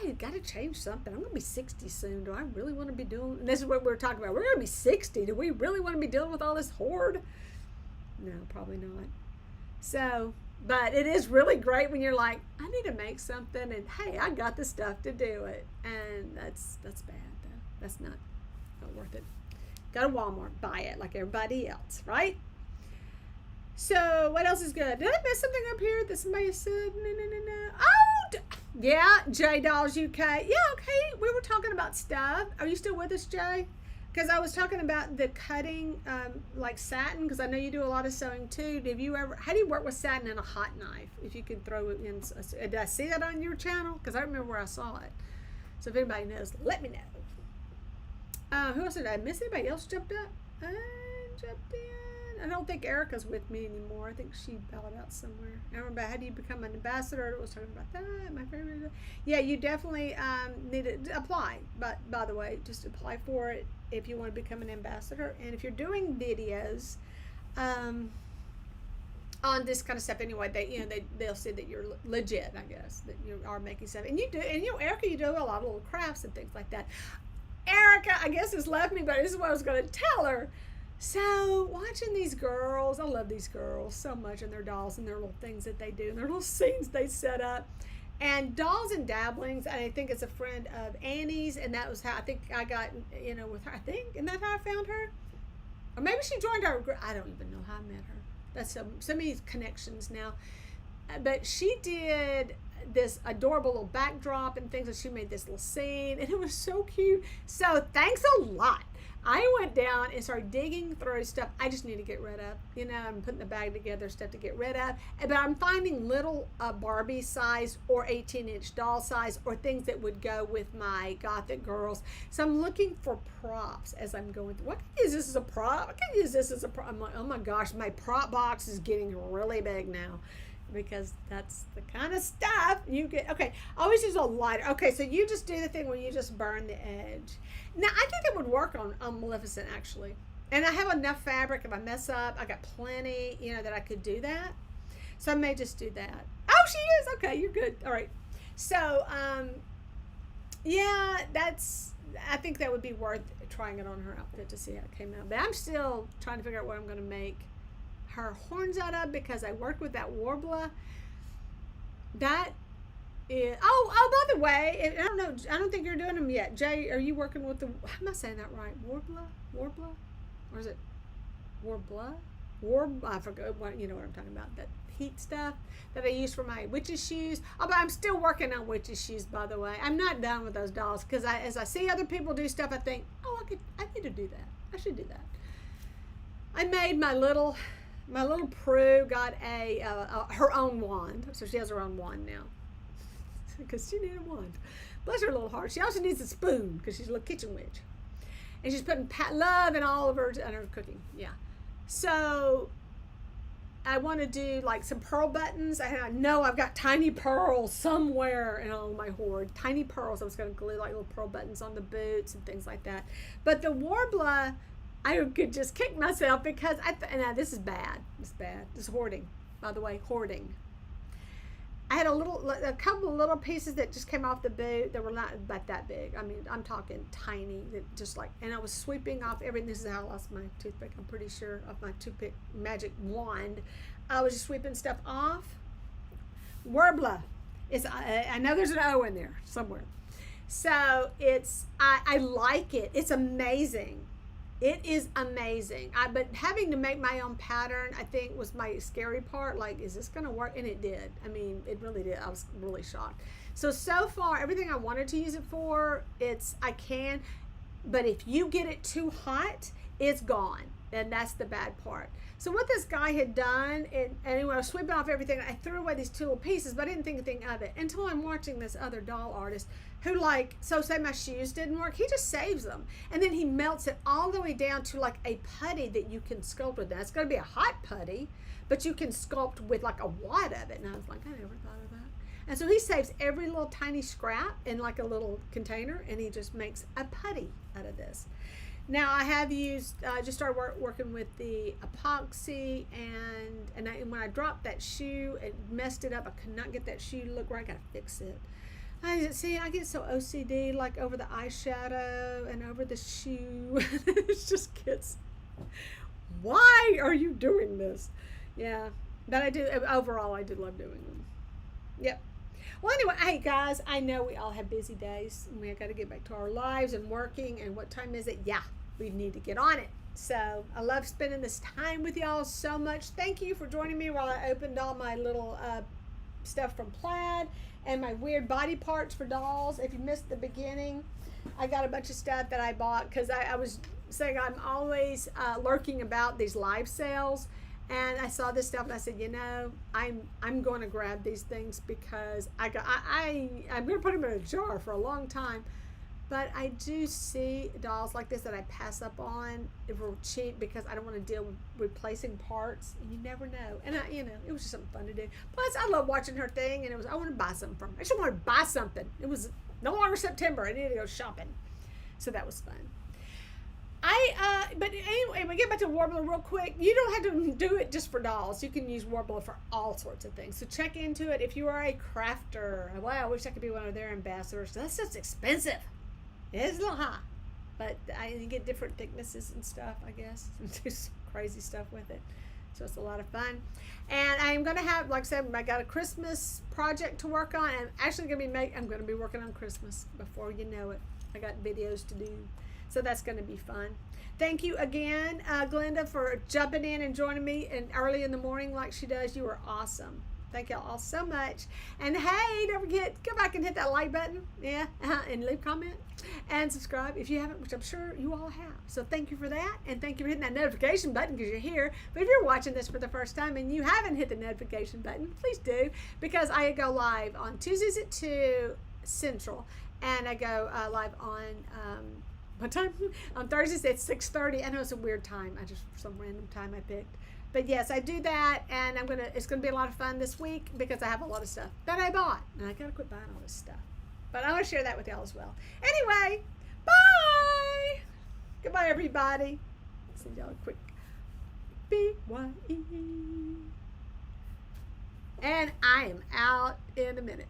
I gotta change something. I'm gonna be 60 soon. Do I really want to be doing? And this is what we're talking about. We're gonna be 60. Do we really want to be dealing with all this hoard? No, probably not. So, but it is really great when you're like, I need to make something, and hey, I got the stuff to do it. And that's bad though. That's not worth it. Go to Walmart, buy it like everybody else, right? So what else is good? Did I miss something up here that somebody said? No. Oh, yeah, J Dolls UK. Yeah, okay. We were talking about stuff. Are you still with us, Jay? Because I was talking about the cutting, like satin, because I know you do a lot of sewing too. How do you work with satin and a hot knife? If you could throw it in. Did I see that on your channel? Because I remember where I saw it. So if anybody knows, let me know. Who else did I miss? Anybody else jumped up? I jumped in. I don't think Erica's with me anymore. I think she bailed out somewhere. I remember how do you become an ambassador? It was talking about that. My favorite. Yeah, you definitely need to apply. But by the way, just apply for it if you want to become an ambassador. And if you're doing videos on this kind of stuff anyway, they'll say that you're legit. I guess that you are making stuff, and you do. And Erica, you do a lot of little crafts and things like that. Erica, I guess, has left me, but this is what I was going to tell her. So, watching these girls, I love these girls so much, and their dolls and their little things that they do, and their little scenes they set up. And Dolls and Dabblings, I think it's a friend of Annie's, and that was how I think I got, with her. I think, isn't that how I found her? Or maybe she joined our group. I don't even know how I met her. That's so many connections now. But she did this adorable little backdrop and things, and she made this little scene, and it was so cute. So thanks a lot. I went down and started digging through stuff I just need to get rid of. I'm putting the bag together, stuff to get rid of. But I'm finding little Barbie size or 18-inch doll size or things that would go with my Gothic girls. So I'm looking for props as I'm going through. What can I use this as a prop? I can use this as a prop. I'm like, oh my gosh, my prop box is getting really big now, because that's the kind of stuff you get. Okay, I always use a lighter. Okay, so you just do the thing where you just burn the edge. Now, I think that would work on Maleficent, actually. And I have enough fabric. If I mess up, I got plenty, that I could do that. So I may just do that. Oh, she is. Okay, you're good. All right. So, yeah, I think that would be worth trying it on her outfit to see how it came out. But I'm still trying to figure out what I'm going to make her horns out of, because I worked with that warbler. That is, by the way, I don't know, I don't think you're doing them yet. Jay, are you working with the, am I saying that right? Warbler? Or is it warbler? I forgot what, what I'm talking about. That heat stuff that I use for my witch's shoes. Oh, but I'm still working on witch's shoes, by the way. I'm not done with those dolls, because as I see other people do stuff, I think, I need to do that. I should do that. I made my little Prue got her own wand, so she has her own wand now, because she needed a wand. Bless her little heart. She also needs a spoon, because she's a little kitchen witch, and she's putting love in all of her cooking. Yeah. So I want to do like some pearl buttons. I know I've got tiny pearls somewhere in all my hoard. Tiny pearls. I was going to glue like little pearl buttons on the boots and things like that. But the warbler, I could just kick myself, because now this is bad. It's bad. This is hoarding, by the way, hoarding. I had a couple of little pieces that just came off the boot that were not about that big. I mean, I'm talking tiny, that just like, and I was sweeping off everything. This is how I lost my toothpick, I'm pretty sure, of my toothpick magic wand. I was just sweeping stuff off. Warbler. I know there's an O in there somewhere. So I like it. It's amazing. It is amazing. But having to make my own pattern, I think, was my scary part. Like, is this going to work? And it did. I mean, it really did. I was really shocked. So far, everything I wanted to use it for, I can. But if you get it too hot, it's gone. And that's the bad part. So what this guy had done, and anyway, I was sweeping off everything. I threw away these two little pieces, but I didn't think anything of it until I'm watching this other doll artist who, say my shoes didn't work, he just saves them. And then he melts it all the way down to like a putty that you can sculpt with. Now, it's going to be a hot putty, but you can sculpt with like a wad of it. And I was like, I never thought of that. And so he saves every little tiny scrap in like a little container, and he just makes a putty out of this. Now I have used, just started working with the epoxy, and when I dropped that shoe, it messed it up. I could not get that shoe to look right. I gotta fix it. I get so OCD, like over the eyeshadow and over the shoe. It just gets, why are you doing this? Yeah, but I do, overall I do love doing them. Yep. Well, anyway, hey guys, I know we all have busy days, and we got to get back to our lives and working, and what time is it? Yeah, we need to get on it. So I love spending this time with y'all so much. Thank you for joining me while I opened all my little stuff from Plaid and my weird body parts for dolls. If you missed the beginning, I got a bunch of stuff that I bought, because I was saying I'm always lurking about these live sales. And I saw this stuff, and I said, I'm going to grab these things, because I'm going to put them in a jar for a long time. But I do see dolls like this that I pass up on for cheap because I don't want to deal with replacing parts. You never know. And it was just something fun to do. Plus, I love watching her thing, and I want to buy something from her. I just want to buy something. It was no longer September. I needed to go shopping. So that was fun. But anyway, we get back to Warbler real quick. You don't have to do it just for dolls. You can use Warbler for all sorts of things. So check into it if you are a crafter. Well, I wish I could be one of their ambassadors. That's just expensive. It's a little high, but I get different thicknesses and stuff, I guess, and do some crazy stuff with it. So it's a lot of fun. And I'm going to have, like I said, I got a Christmas project to work on. I'm actually going to be working on Christmas before you know it. I got videos to do. So that's going to be fun. Thank you again, Glenda, for jumping in and joining me early in the morning like she does. You are awesome. Thank y'all all so much. And hey, don't forget, go back and hit that like button. Yeah, and leave a comment. And subscribe if you haven't, which I'm sure you all have. So thank you for that. And thank you for hitting that notification button because you're here. But if you're watching this for the first time and you haven't hit the notification button, please do. Because I go live on Tuesdays at 2 Central. And I go live on... what time? On Thursdays at 6:30. I know it's a weird time. I just some random time I picked. But yes, I do that, and it's gonna be a lot of fun this week because I have a lot of stuff that I bought, and I gotta quit buying all this stuff. But I want to share that with y'all as well. Anyway, bye. Goodbye, everybody. Send y'all a quick BYE. And I am out in a minute.